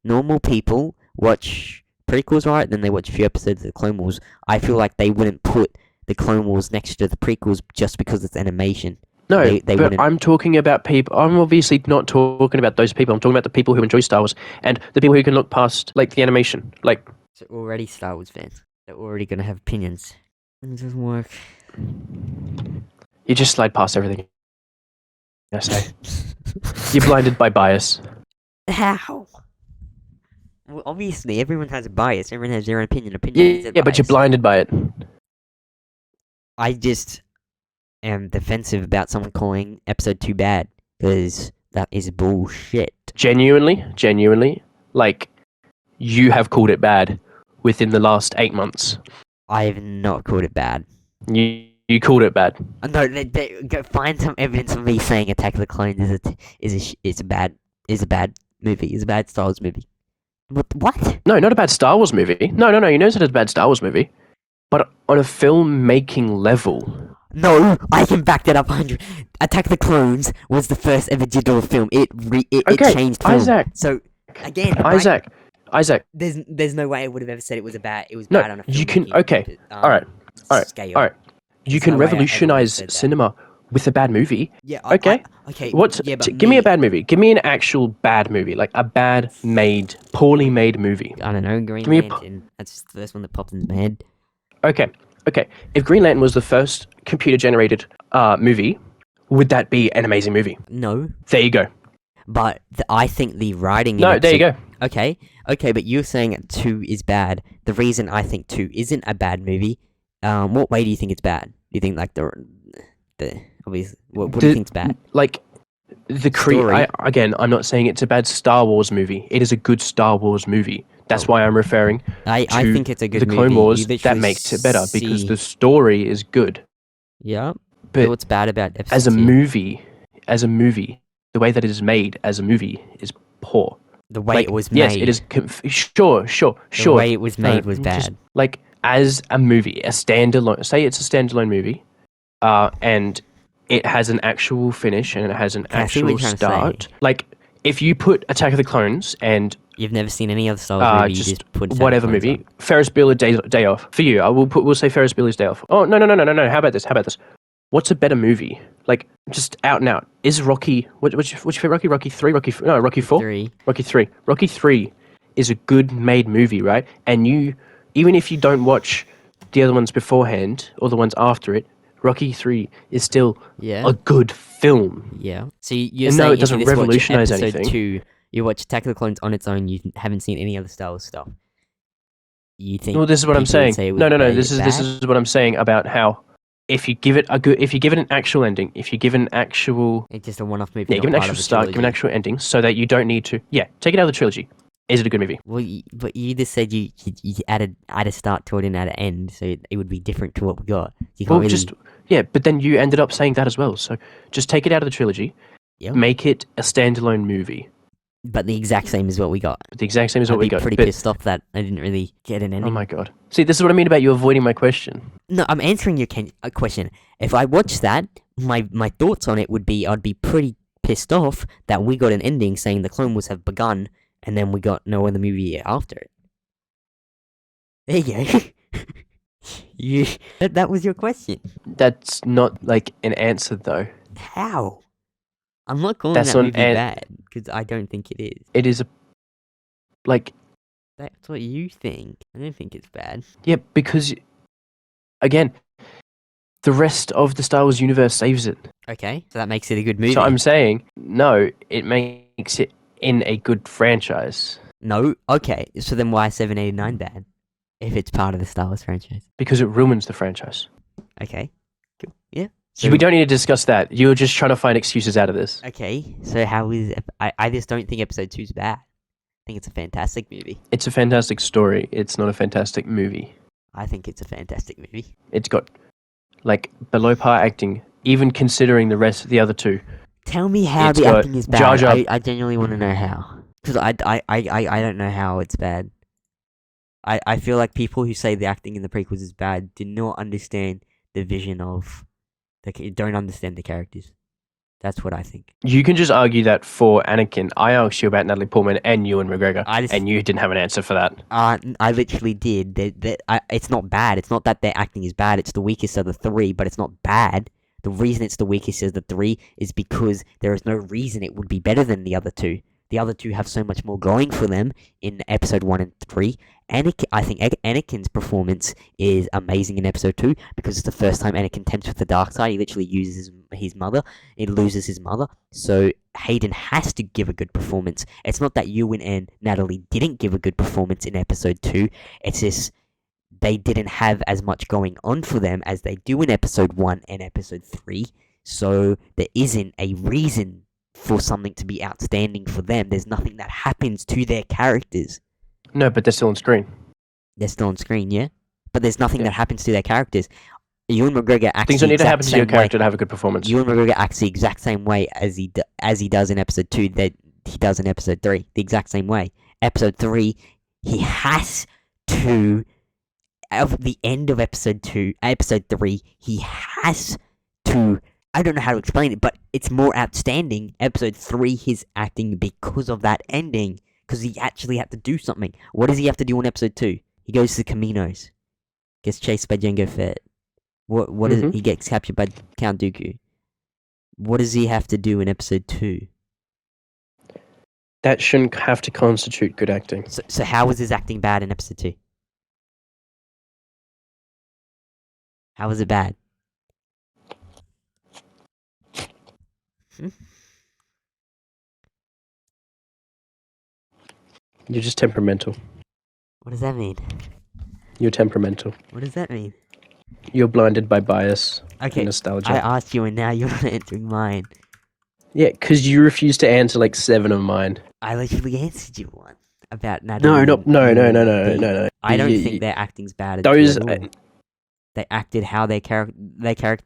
Normal people watch prequels, right? Then they watch a few episodes of the Clone Wars. I feel like they wouldn't put the Clone Wars next to the prequels just because it's animation. No, They but wouldn't. I'm talking about people. I'm obviously not talking about those people. I'm talking about the people who enjoy Star Wars and the people who can look past the animation. So already Star Wars fans. They're already gonna have opinions. It doesn't work. You just slide past everything. I say you're blinded by bias. How? Well, obviously, everyone has a bias. Everyone has their own opinion. Yeah, Opinion is a but you're bias. blinded by it. I just am defensive about someone calling episode 2 bad because that is bullshit. Genuinely, you have called it bad within the last 8 months. I have not called it bad. You called it bad. No, go find some evidence of me saying Attack of the Clones is a bad movie. Is a bad Star Wars movie. What? No, not a bad Star Wars movie. No. You know it's a bad Star Wars movie, but on a filmmaking level. No, I can back that up 100. Attack of the Clones was the first ever digital film. It changed film. Isaac. So again, Isaac. there's no way I would have ever said it was bad No, on a film. you can. Okay. All right. Scale. All right. You There's can no way I ever would've revolutionize said that. cinema with a bad movie. Yeah. Okay. Okay. Yeah, give me a bad movie. Give me an actual bad movie, like a poorly made movie. I don't know. Green Give me a Lantern. That's the first one that popped into my head. Okay. If Green Lantern was the first computer-generated movie, would that be an amazing movie? No, There you go. but I think the writing. No, there you go. Okay, but you're saying 2 is bad. The reason I think 2 isn't a bad movie. What way do you think it's bad? Do you think the obvious? What do you think's bad? Like the Story. again, I'm not saying it's a bad Star Wars movie. It is a good Star Wars movie. That's why I'm referring I to think it's a good the movie. Clone You Wars. That literally makes it better because see- the story is good. Yeah. But What's bad about episode as a 2? movie, the way that it is made as a movie is poor. The way it was yes, made. it is. Sure. The way it was made was just, bad. like, as a movie, a standalone. Say it's a standalone movie, and it has an actual finish and it has an I see what actual you're trying to start. say. Like, if you put Attack of the Clones and You've never seen any other Star Wars movie. You just just put Attack of whatever the Clones movie, on. Ferris Bueller Day Off for you. We'll say Ferris Bueller's Day Off. Oh no. How about this? What's a better movie? Like, just out and out. Is Rocky? What's your favorite Rocky? Rocky 3? Rocky 4? Rocky 3. Rocky 3. Rocky 3 is a good made movie, right? And you, even if you don't watch the other ones beforehand or the ones after it, Rocky 3 is still Yeah. a good film. Yeah. So you're And saying no, it if doesn't you just watch revolutionize episode anything. 2, you watch Attack of the Clones on its own, you haven't seen any other Star Wars stuff. You think? Well, this is what I'm people would saying. say it No. was This bad? is what I'm saying about how if you give it an actual ending, if you give an actual It's just a one-off movie. yeah, not give an part actual of the start, give an trilogy. actual ending, so that you don't need to take it out of the trilogy. Is it a good movie? Well, but you just said you add a start to it and add an end, so it would be different to what we got. You can't Well, really. but then you ended up saying that as well. So just take it out of the trilogy, Yep. make it a standalone movie. But the exact same as what we got. The exact same as what I'd we be got. pretty but- pissed off that I didn't really get an ending. Oh my god! See, this is what I mean about you avoiding my question. No, I'm answering your question. If I watched that, my thoughts on it would be I'd be pretty pissed off that we got an ending saying the Clone Wars have begun, and then we got no other movie after it. There you go. That was your question. That's not like an answer though. How? I'm not calling That's that not movie an- bad because I don't think it is. It is a like That's what you think. I don't think it's bad. yeah, because again, the rest of the Star Wars universe saves it. Okay, so that makes it a good movie. So I'm saying no, it makes it in a good franchise No? Okay, so then why is 789 bad? If it's part of the Star Wars franchise. because it ruins the franchise. Okay, cool. Yeah. So we don't need to discuss that. You're just trying to find excuses out of this. Okay, so how is... I just don't think episode 2 is bad. I think it's a fantastic movie. It's a fantastic story. It's not a fantastic movie. I think it's a fantastic movie. It's got like below par acting, even considering the other two. Tell me how It's the got acting is bad. Jar Jar- I genuinely want to know how. Because I don't know how it's bad. I feel like people who say the acting in the prequels is bad do not understand the vision of... don't understand the characters. That's what I think. You can just argue that for Anakin. I asked you about Natalie Portman and Ewan McGregor, and you didn't have an answer for that. I literally did. It's not bad. It's not that their acting is bad. It's the weakest of the three, but it's not bad. The reason it's the weakest of the three is because there is no reason it would be better than the other two. The other two have so much more going for them in episode 1 and 3. I think Anakin's performance is amazing in episode 2 because it's the first time Anakin tempts with the dark side. He literally uses his mother. He loses his mother. So Hayden has to give a good performance. It's not that Ewan and Natalie didn't give a good performance in episode 2. It's just they didn't have as much going on for them as they do in episode 1 and episode 3. So there isn't a reason for something to be outstanding for them. There's nothing that happens to their characters. No, but they're still on screen. They're still on screen, yeah? But there's nothing that happens to their characters. Ewan McGregor acts Things the don't need to exact happen to your same character way. to have a good performance. Ewan McGregor acts the exact same way as he does in episode 2 that he does in episode 3. The exact same way. Episode 3, he has to... At the end of episode 3, he has to... I don't know how to explain it, but it's more outstanding. Episode 3, his acting because of that ending. Because he actually had to do something. What does he have to do in episode 2? He goes to the Caminos. Gets chased by Jango Fett. What is he gets captured by Count Dooku. What does he have to do in episode 2? That shouldn't have to constitute good acting. So how was his acting bad in episode 2? How was it bad? You're just temperamental. What does that mean? You're temperamental. What does that mean? You're blinded by bias Okay, and nostalgia. I asked you and now you're not answering mine. Yeah, because you refused to answer like 7 of mine. I literally answered you one about Natalie. No. I don't You- think their acting's bad those- at all. They acted how their character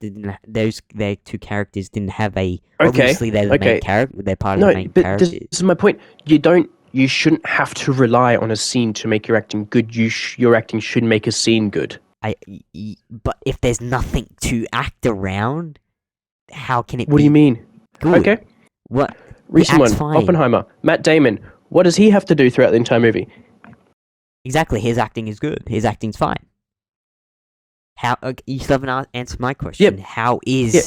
didn't. Their two characters didn't have a. Obviously, they're the main character. They're part of the main but characters. this is my point. You shouldn't have to rely on a scene to make your acting good. Your acting should make a scene good. But if there's nothing to act around, how can it? What do you mean? Good? Okay, What? recent act's one, fine. Oppenheimer, Matt Damon. What does he have to do throughout the entire movie? Exactly. His acting is good. His acting's fine. How? Okay, you still haven't answered my question. Yep. How is? Yep.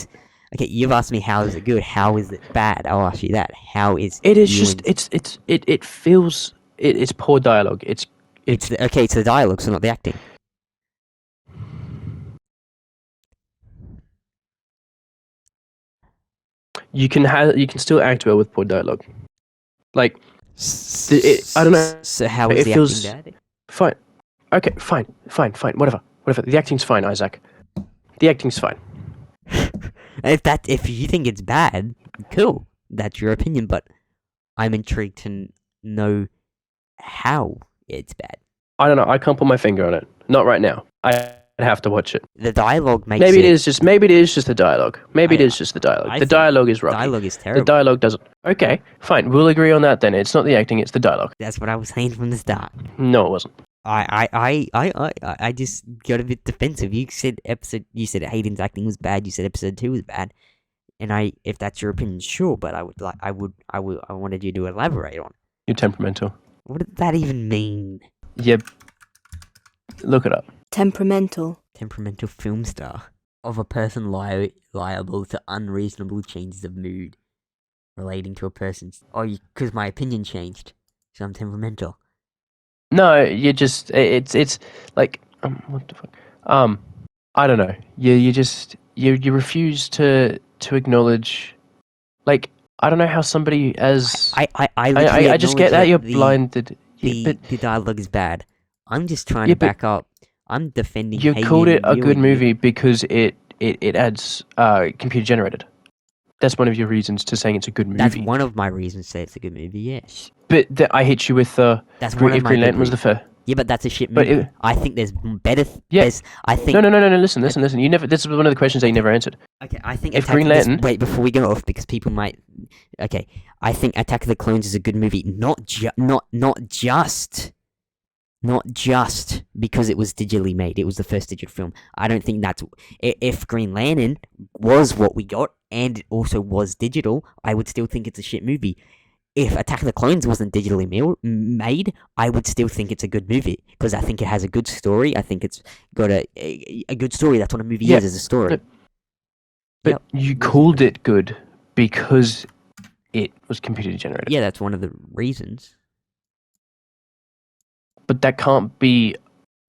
Okay, you've asked me how is it good. How is it bad? I'll ask you that. How is? It is Ewan's- just it feels it's poor dialogue. It's the dialogue, so not the acting. You can still act well with poor dialogue. Like I don't know. So how is It the feels- acting bad? Fine. Okay, fine. Whatever. The acting's fine, Isaac. The acting's fine. If you think it's bad, cool. That's your opinion, but I'm intrigued to know how it's bad. I don't know. I can't put my finger on it. Not right now. I'd have to watch it. The dialogue makes Maybe it is just the dialogue. Maybe it I- is just the dialogue. I The think dialogue is rough. dialogue is The terrible. dialogue doesn't. Okay, fine. We'll agree on that then. It's not the acting. It's the dialogue. That's what I was saying from the start. No, it wasn't. I just got a bit defensive. You said Hayden's acting was bad. You said episode 2 was bad, and if that's your opinion, sure. But I wanted you to elaborate on it. You're temperamental. What did that even mean? Yep. Look it up. Temperamental. Temperamental film star of a person liable to unreasonable changes of mood relating to a person's. Oh, because my opinion changed, so I'm temperamental. No, you just it's like what the fuck? I don't know. You refuse to acknowledge, like, I don't know how somebody as I just get that you're blinded. The dialogue is bad. I'm just trying Yeah, to but back up. I'm defending. You Hayden called it and a you good and movie because it adds computer generated. That's one of your reasons to saying it's a good movie. That's one of my reasons to say it's a good movie. Yes. But I hit you with That's one of if my Green good Lantern was the reasons. first. Yeah, but that's a shit But movie. I think there's better. Yeah. I think. No. Listen. You never. This is one of the questions that you never answered. Okay, I think If Attack Green of the- Lantern- Wait, before we go off, because people might. Okay, I think Attack of the Clones is a good movie. Not just because it was digitally made. It was the first digital film. I don't think that's. If Green Lantern was what we got and it also was digital, I would still think it's a shit movie. If Attack of the Clones wasn't digitally made, I would still think it's a good movie because I think it has a good story. I think it's got a good story. That's what a movie is a story. But Yep. you called it good because it was computer generated. Yeah, that's one of the reasons. But that can't be.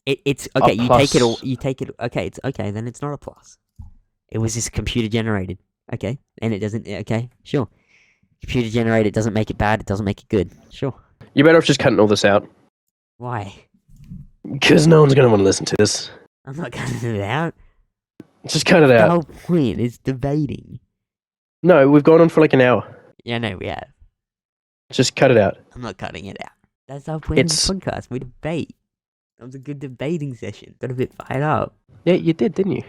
It's okay. You take it all. plus. You take it. Okay, it's okay. Then it's not a plus. It was just computer generated. Okay, and it doesn't. Okay, sure. Computer generated doesn't make it bad. It doesn't make it good. Sure. You're better off just cutting all this out Why? because no one's gonna want to listen to this. I'm not cutting it out. Just cut it The out. whole point is debating. No, we've gone on for like an hour. Yeah, no, we have. Just cut it out. I'm not cutting it out. That's the whole point of It's- the podcast. We debate. That was a good debating session. Got a bit fired up. Yeah, you did, didn't you?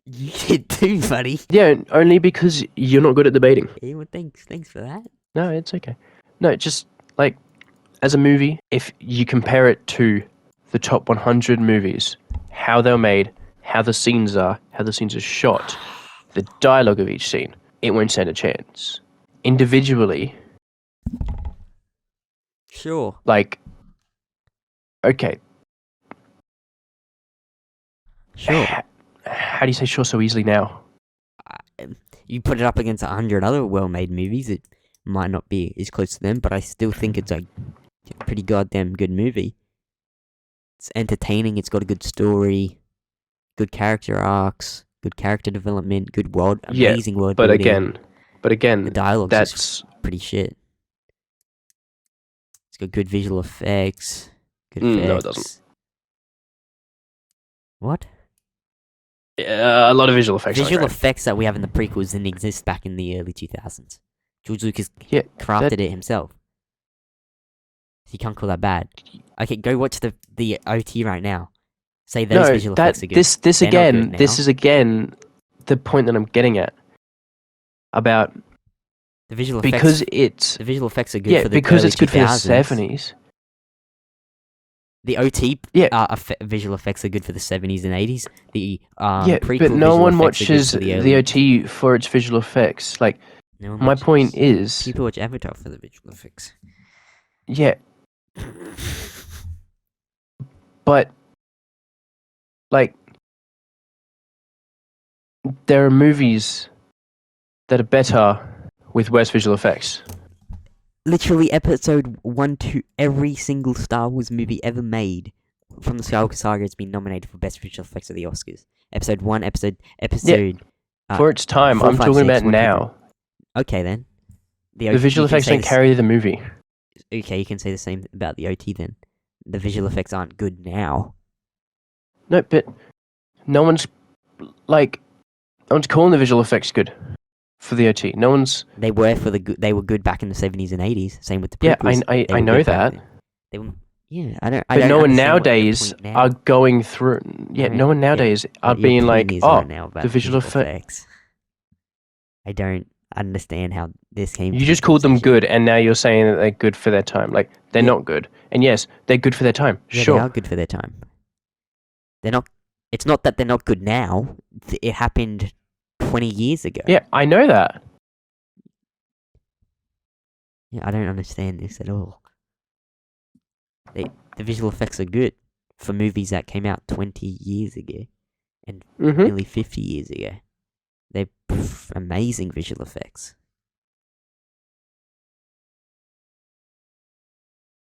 You did too, buddy. Yeah, only because you're not good at debating. Yeah, well, thanks for that. No, it's okay. No, just like as a movie, if you compare it to the top 100 movies, how they're made, how the scenes are shot, the dialogue of each scene, it won't stand a chance. Individually, Sure. like, okay, Sure. how do you say sure so easily now? You put it up against 100 other well-made movies, it might not be as close to them, but I still think it's a pretty goddamn good movie. It's entertaining, it's got a good story, good character arcs, good character development, good world, Yeah, amazing world But building. again, The dialogue is that's pretty shit. It's got good visual effects. Good No, it effects. doesn't. What? a lot of visual effects. Visual aren't effects that we have in the prequels didn't exist back in the early 2000s. George Lucas Yeah, crafted that- it himself. You can't call that bad. Okay, go watch the OT right now. Say those visual effects are good. This They're not again, good this now. is again the point that I'm getting at about The visual because effects. it's The visual effects are good for the because early it's good 2000s. for the 70s. The OT Yeah. visual effects are good for the 70s and 80s. The Yeah, prequel but no visual one effects are good watches for the the early. OT for its visual effects. Like, No one my watches- point is, people watch Avatar for the visual effects. yeah, but like, there are movies that are better with worse visual effects. Literally, episode 1 to every single Star Wars movie ever made from the Skywalker Saga has been nominated for best visual effects at the Oscars. Episode 1, episode. For its time, 4, I'm 5, talking 6, about 1, 2, 3. now. Okay then. The visual effects don't carry the movie. Okay, you can say the same about the OT then. The visual effects aren't good now. No, but no one's calling the visual effects good for the OT. No one's. They were for the good. They were good back in the 70s and 80s. Same with the Yeah, prequels. I They were know good back that. then. They were. Yeah, I don't. But no one understand what the nowadays point now. are going through. Yeah, no one nowadays are what your being point like, is oh, right now about the visual effects. I don't understand how this came. You to just the called them conversation. good, and now you're saying that they're good for their time. Like, they're Yeah. not good. And yes, they're good for their time. Yeah, Sure. they are good for their time. They're not. It's not that they're not good now. It happened 20 years ago. Yeah, I know that. Yeah, I don't understand this at all. The visual effects are good for movies that came out 20 years ago and Mm-hmm. nearly 50 years ago. They're amazing visual effects.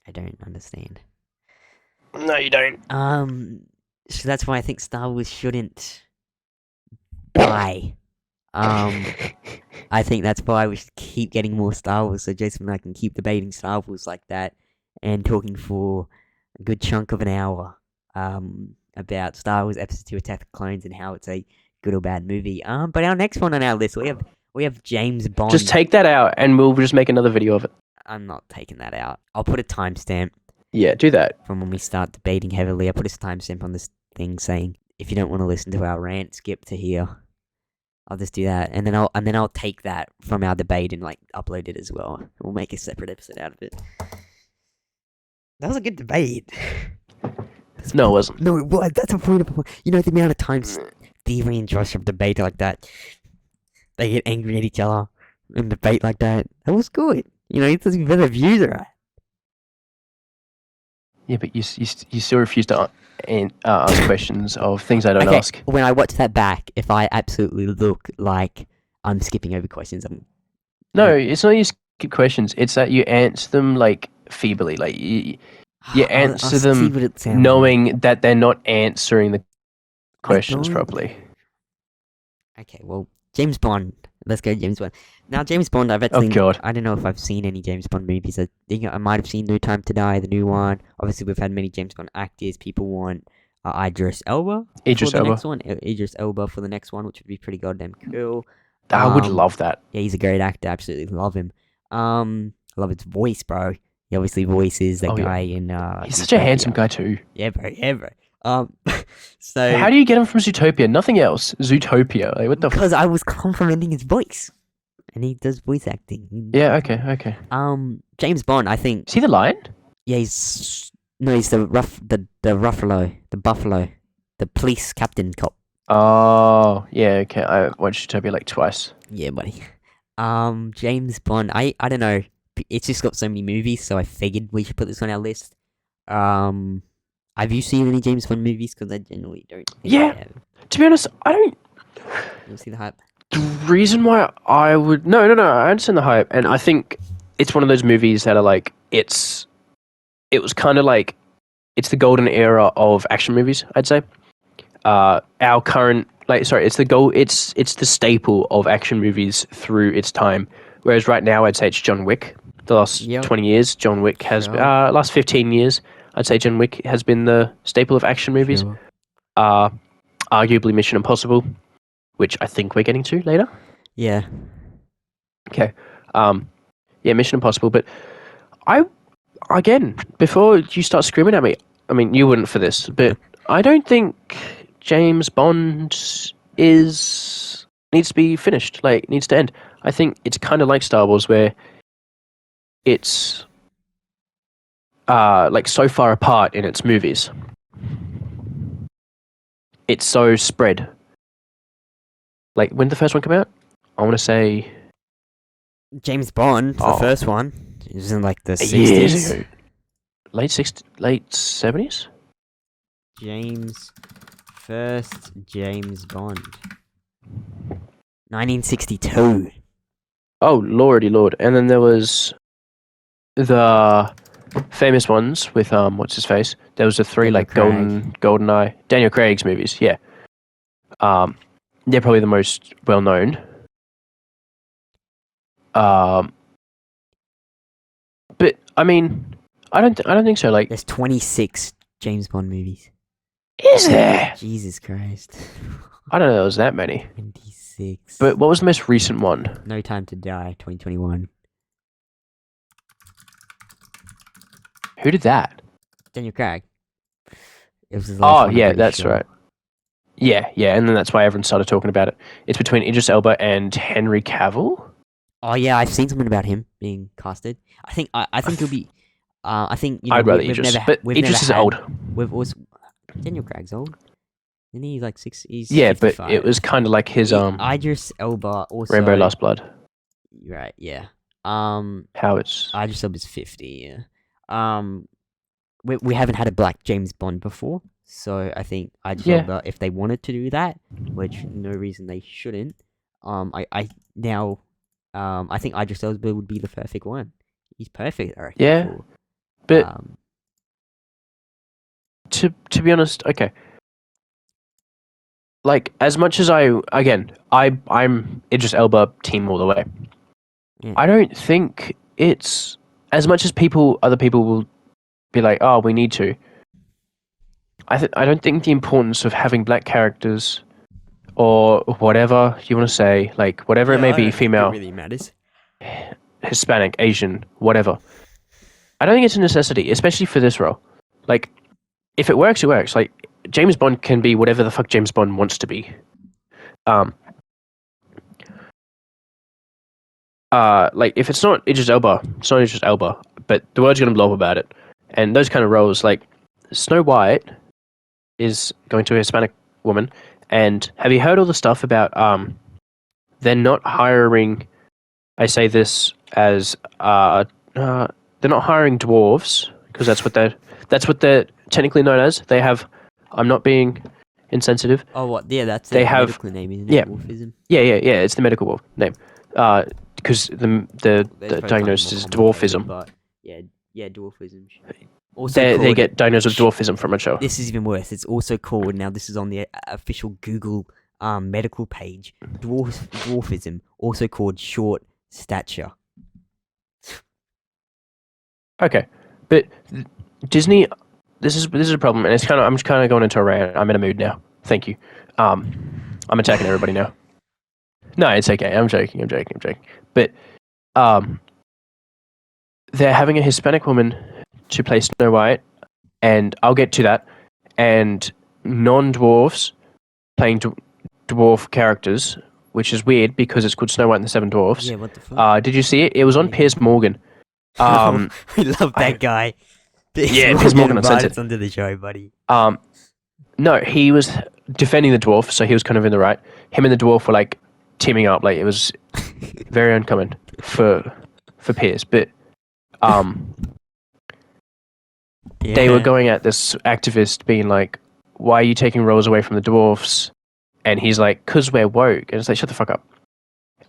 I don't understand. No, you don't. So that's why I think Star Wars shouldn't die. I think that's why we should keep getting more Star Wars, so Jason and I can keep debating Star Wars like that and talking for a good chunk of an hour about Star Wars Episode 2 Attack of the Clones and how it's a good or bad movie. But our next one on our list, we have James Bond. Just take that out, and we'll just make another video of it. I'm not taking that out. I'll put a timestamp Yeah, do that. from when we start debating heavily. I'll put a timestamp on this thing saying if you don't want to listen to our rant, skip to here. I'll just do that, and then I'll take that from our debate and like upload it as well. We'll make a separate episode out of it. That was a good debate. No, it wasn't. No, it was. That's a point of the amount of times Theory and Josh have debate like that. They get angry at each other and debate like that. That was good. It's a better views, right? Yeah, but you still refuse to ask questions of things I don't Okay, ask. when I watch that back, if I absolutely look like I'm skipping over questions, No, it's not you skip questions. It's that you answer them like feebly. Like you answer see them what it sounds like. knowing that they're not answering the questions don't. properly. Okay, well, James Bond. Let's go James Bond. Now, James Bond, I've actually... God. I don't know if I've seen any James Bond movies. I think I might have seen No Time to Die, the new one. Obviously, we've had many James Bond actors. People want Idris Elba Idris for the Elba. next one. Idris Elba for the next one, which would be pretty goddamn cool. I would love that. Yeah, he's a great actor. Absolutely love him. I love his voice, bro. He obviously voices that guy in... He's such a handsome guy too. Yeah, bro. Yeah, bro. So... How do you get him from Zootopia? Nothing else. Zootopia. Like, what the? Because I was complimenting his voice, and he does voice acting. Yeah. Okay. James Bond. I think. Is he the lion? Yeah, he's the Ruffalo, the Buffalo, the police captain cop. Oh, yeah. Okay. I watched Zootopia like twice. Yeah, buddy. James Bond. I don't know. It's just got so many movies, so I figured we should put this on our list. Have you seen any James Bond movies? Because I generally don't. Think Yeah. I have. To be honest, I don't. You see the hype? The reason why I would no, I understand the hype, and I think it's one of those movies that are like it was kind of like it's the golden era of action movies. I'd say our current it's the staple of action movies through its time. Whereas right now, I'd say it's John Wick. The last 20 years, John Wick has last 15 years. I'd say John Wick has been the staple of action movies. Sure. Arguably Mission Impossible, which I think we're getting to later. Yeah. Okay. Yeah, Mission Impossible, but I again, before you start screaming at me, I mean, you wouldn't for this, but I don't think James Bond needs to be finished, like, needs to end. I think it's kind of like Star Wars, where it's like so far apart in its movies. It's so spread. Like, when did the first one come out? I want to say James Bond, the first one, it was in like the years 60s. ago. Late 70s? First James Bond. 1962. Oh, lordy lord. And then there was the famous ones with, what's his face? There was the three, Daniel like, Craig. GoldenEye. Daniel Craig's movies, yeah. They're probably the most well-known. But, I mean, I don't think so, like... There's 26 James Bond movies. Is there? Jesus Christ. I don't know there was that many. 26. But what was the most recent one? No Time to Die, 2021. Who did that? Daniel Craig. It was his last one, I'm yeah, pretty that's sure. right. Yeah, and then that's why everyone started talking about it. It's between Idris Elba and Henry Cavill. Oh yeah, I've seen something about him being casted. I think he'll be. I think I'd rather Idris, but Idris is old. We've also Daniel Craig's old. Isn't he like 6? He's Yeah, 55. but it was kind of like his Idris Elba also. Rainbow Last Blood. Right. Yeah. How it's Idris Elba's 50. Yeah. We haven't had a black James Bond before, so I think Idris Elba, if they wanted to do that, which no reason they shouldn't. I think Idris Elba would be the perfect one. He's perfect, I reckon. Yeah. For, but to be honest, okay. Like, as much as I'm Idris Elba team all the way. Yeah. I don't think it's as much as other people will be like, oh, we need to. I don't think the importance of having black characters or whatever you want to say, like whatever it may be, female, it really matters. Hispanic, Asian, whatever. I don't think it's a necessity, especially for this role. Like, if it works, it works. Like, James Bond can be whatever the fuck James Bond wants to be. Like, if it's not Idris Elba, it's not Idris Elba, but the word's gonna blow up about it. And those kind of roles, like Snow White is going to a Hispanic woman, and have you heard all the stuff about they're not hiring, I say this as they're not hiring dwarves, because that's what they're technically known as. They have, I'm not being insensitive. Oh, what? Yeah, that's they their have medical name, isn't it? Dwarfism. Yeah, it's the medical name. Because the diagnosis is dwarfism. But yeah, dwarfism. Also they get diagnosed with dwarfism from a show. This is even worse. It's also called, now this is on the official Google medical page, dwarfism, also called short stature. Okay, but Disney, this is a problem, and I'm just kind of going into a rant. I'm in a mood now. Thank you. I'm attacking everybody now. No, it's okay. I'm joking. But they're having a Hispanic woman to play Snow White, and I'll get to that. And non-dwarfs playing dwarf characters, which is weird because it's called Snow White and the Seven Dwarfs. Yeah, what the fuck? Did you see it? It was on Piers Morgan. We love that guy. Piers Morgan sent it onto the show, buddy. No, he was defending the dwarf, so he was kind of in the right. Him and the dwarf were like teaming up. Like, it was very uncommon for Piers, but they were going at this activist being like, why are you taking roles away from the dwarfs? And he's like, because we're woke. And it's like, shut the fuck up.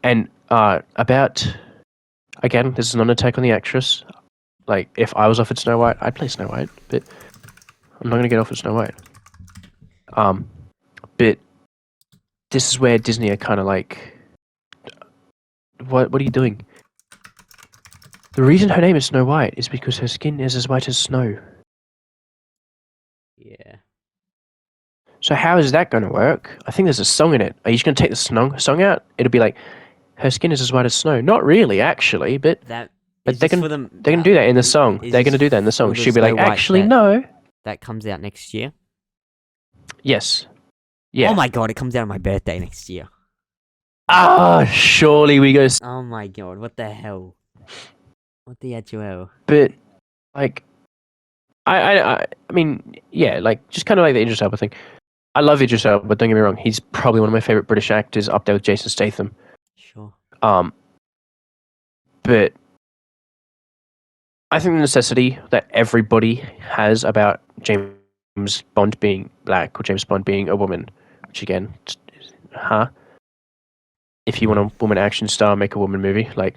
And again, this is not an attack on the actress. Like, if I was offered Snow White, I'd play Snow White, but I'm not going to get offered Snow White. But this is where Disney are kind of like, what are you doing? The reason her name is Snow White is because her skin is as white as snow. Yeah. So how is that going to work? I think there's a song in it. Are you just going to take the song out? It'll be like, her skin is as white as snow. Not really, actually, but That But It's they're just gonna for them. they're gonna do that in the song. Is They're this gonna do that in the song. for the She'll be like, Snow White actually, that- no. That comes out next year. Yes. Yeah. Oh my god, it comes out on my birthday next year. Surely we go. Oh my god, what the hell? What the actual? But like, I mean, yeah, like just kind of like the Idris Elba thing. I love Idris Elba, but don't get me wrong, he's probably one of my favorite British actors, up there with Jason Statham. Sure. But I think the necessity that everybody has about James Bond being black or James Bond being a woman, which again, if you want a woman action star, make a woman movie. Like,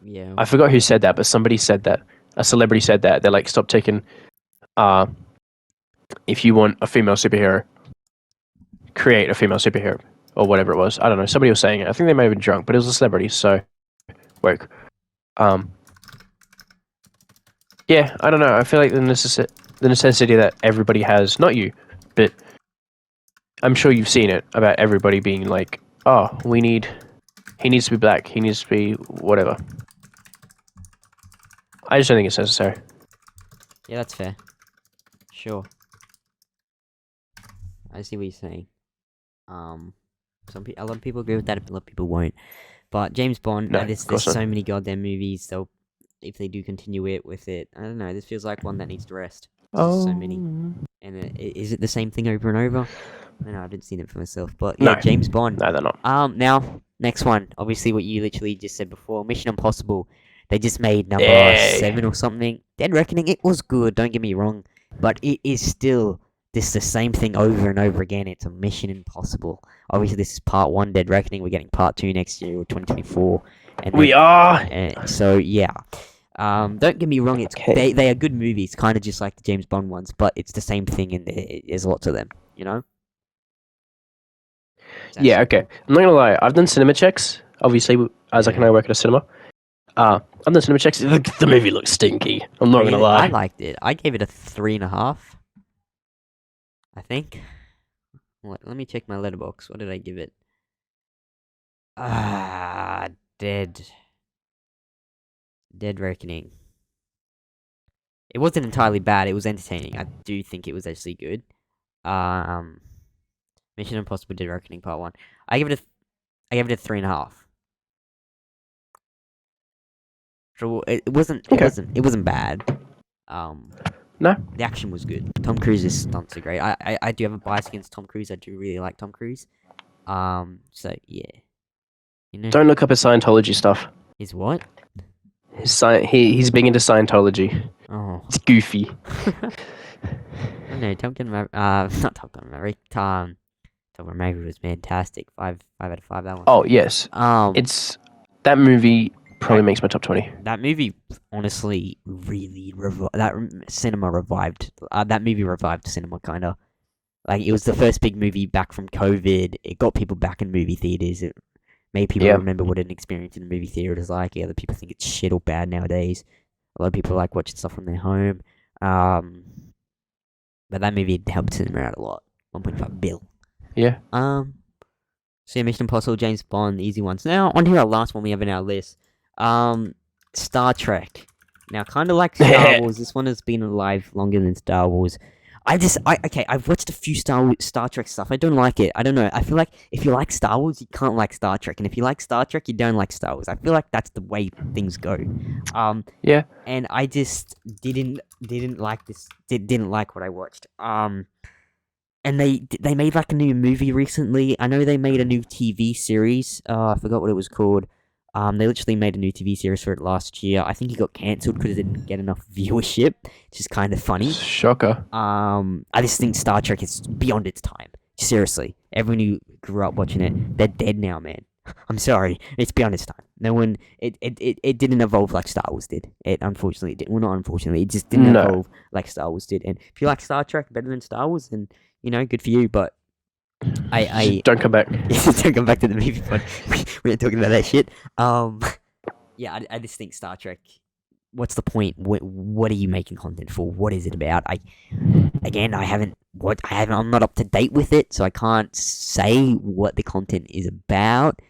Yeah. I forgot who said that, but somebody said that. A celebrity said that. They're like, stop taking. If you want a female superhero, create a female superhero or whatever it was. I don't know. Somebody was saying it. I think they may have been drunk, but it was a celebrity, so woke. Yeah, I don't know. I feel like the necessity that everybody has, not you, but I'm sure you've seen it about everybody being like, oh, he needs to be black, he needs to be whatever. I just don't think it's necessary. Yeah, that's fair. Sure. I see what you're saying. A lot of people agree with that, a lot of people won't. But James Bond, No, there's of course not. so many goddamn movies. If they do continue it with it, I don't know. This feels like one that needs to rest. There's just so many. And is it the same thing over and over? I don't know. I haven't seen it for myself, but yeah, No. James Bond. No, they're not. Now next one. Obviously, what you literally just said before, Mission Impossible. They just made number Yay. 7 or something. Dead Reckoning. It was good. Don't get me wrong, but it is still this the same thing over and over again. It's a Mission Impossible. Obviously, this is part 1, Dead Reckoning. We're getting part 2 next year or 2024. And We are. so yeah. Don't get me wrong. It's Okay. they are good movies, kind of just like the James Bond ones, but it's the same thing, and there's lots of them. You know. Yeah, okay. I'm not gonna lie. I've done cinema checks. Obviously, Isaac and I work at a cinema. I've done cinema checks. The movie looks stinky. I'm not gonna lie. I liked it. I gave it a 3.5. I think. Let me check my Letterboxd. What did I give it? Dead Reckoning. It wasn't entirely bad. It was entertaining. I do think it was actually good. Mission Impossible: Dead Reckoning Part 1. I gave it a 3.5. So it wasn't bad. No. The action was good. Tom Cruise's stunts are great. I do have a bias against Tom Cruise. I do really like Tom Cruise. So yeah. You know, Don't look up his Scientology stuff. his what? He's big into Scientology. Oh. It's goofy. No, Top Gun Maverick. Not Top Gun Maverick. Top Gun Maverick was fantastic. 5 out of 5. That one. Oh yes. It's That movie probably makes my top 20. that movie. Honestly, really cinema revived. That movie revived cinema, kind of. Like it was the first big movie back from COVID. It got people back in movie theaters. It made people remember what an experience in a movie theater is like. Other people think it's shit or bad nowadays. A lot of people like watching stuff from their home. But that movie helped cinema out a lot. 1.5 bill. Yeah. So yeah, Mission Impossible, James Bond, the easy ones. Now, on to our last one we have in our list. Star Trek. Now, kind of like Star Wars, this one has been alive longer than Star Wars. I've watched a few Star Trek stuff. I don't like it. I don't know. I feel like if you like Star Wars, you can't like Star Trek, and if you like Star Trek, you don't like Star Wars. I feel like that's the way things go. Yeah. And I just didn't like this. Didn't like what I watched. And they made like a new movie recently. I know they made a new TV series. I forgot what it was called. They literally made a new TV series for it last year. I think it got cancelled because it didn't get enough viewership, which is kind of funny. Shocker. I just think Star Trek is beyond its time. Seriously, everyone who grew up watching it, they're dead now, man. I'm sorry, it's beyond its time. No one, it didn't evolve like Star Wars did. It unfortunately did. Well, not unfortunately, it just didn't evolve like Star Wars did. And if you like Star Trek better than Star Wars, then good for you. But I don't come back. don't come back to the movie pod. We ain't talking about that shit. Yeah, I just think Star Trek. What's the point? What are you making content for? What is it about? I'm not up to date with it, so I can't say what the content is about.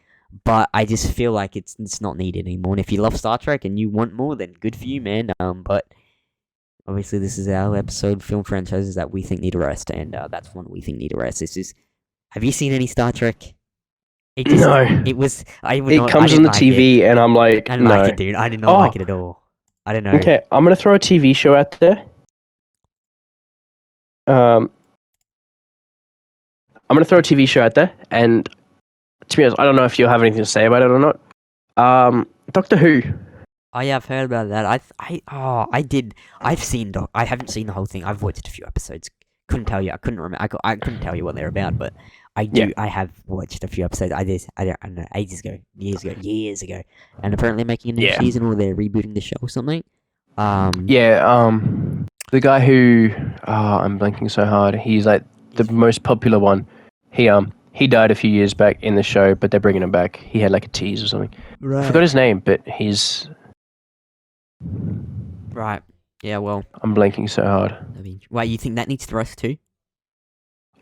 but I just feel like it's not needed anymore. And if you love Star Trek and you want more, then good for you, man. But obviously this is our episode, film franchises that we think need a rest, and that's one we think need a rest. Have you seen any Star Trek? No. It was. It comes on the TV, and I'm like, I didn't no. like it, dude. I did not like it at all. I don't know. Okay, I'm gonna throw a TV show out there. I'm gonna throw a TV show out there, and to be honest, I don't know if you'll have anything to say about it or not. Doctor Who. Oh yeah, I've heard about that. I did. I haven't seen the whole thing. I've watched a few episodes. Couldn't tell you. I couldn't remember. I couldn't tell you what they're about, but I do. Yeah. I have watched a few episodes. I don't know, ages ago, years ago, and apparently making a new season, or they're rebooting the show or something. The guy who I'm blanking so hard. He's like the most popular one. He died a few years back in the show, but they're bringing him back. He had like a tease or something. Right. I forgot his name, but he's Right. Yeah. Well. I'm blanking so hard. I mean, why you think that needs thrust too?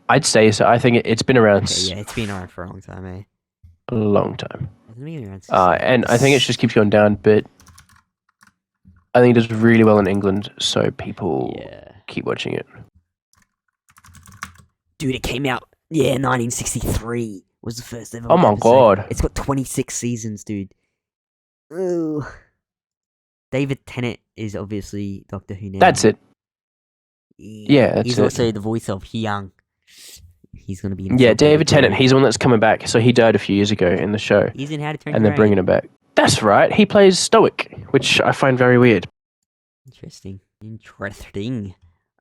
I'd say so. I think it's been around Okay, yeah, it's been around for a long time, eh? a long time. It's been around since, And I think it just keeps going down, but I think it does really well in England, so people keep watching it. Dude, it came out. Yeah, 1963 was the first ever. Oh my episode. god. It's got 26 seasons, dude. Ooh. David Tennant is obviously Doctor Who now. That's it. Yeah, that's he's it. also the voice of Hyung. He's gonna be in Yeah, something David Tennant, great. he's the one that's coming back. So he died a few years ago in the show, He's in How to Train and Your they're bringing Dragon. him back. That's right. He plays Stoic, which I find very weird. Interesting.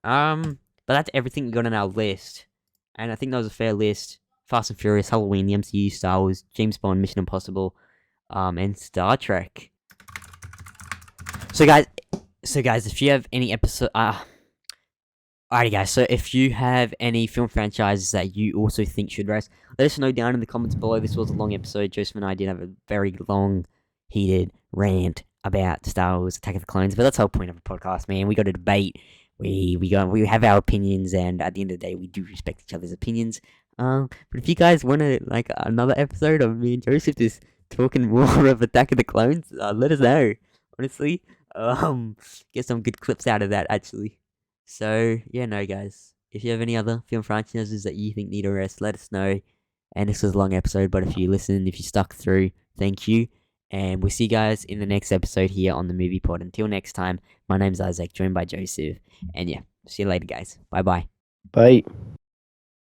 But that's everything we got on our list, and I think that was a fair list. Fast and Furious, Halloween, the MCU, Star Wars, James Bond, Mission Impossible, and Star Trek. So guys, if you have any episode, alrighty guys, so if you have any film franchises that you also think should rest, let us know down in the comments below. This was a long episode. Joseph and I did have a very long, heated rant about Star Wars Attack of the Clones, but that's the whole point of a podcast, man. We got to debate. We have our opinions, and at the end of the day, we do respect each other's opinions. But if you guys want to, like, another episode of me and Joseph just talking more of Attack of the Clones, let us know. Honestly, get some good clips out of that, actually. So, yeah, no, guys. If you have any other film franchises that you think need a rest, let us know. And this was a long episode, but if you listened, if you stuck through, thank you. And we'll see you guys in the next episode here on the Movie Pod. Until next time, my name's Isaac, joined by Joseph. And yeah, see you later, guys. Bye-bye. Bye.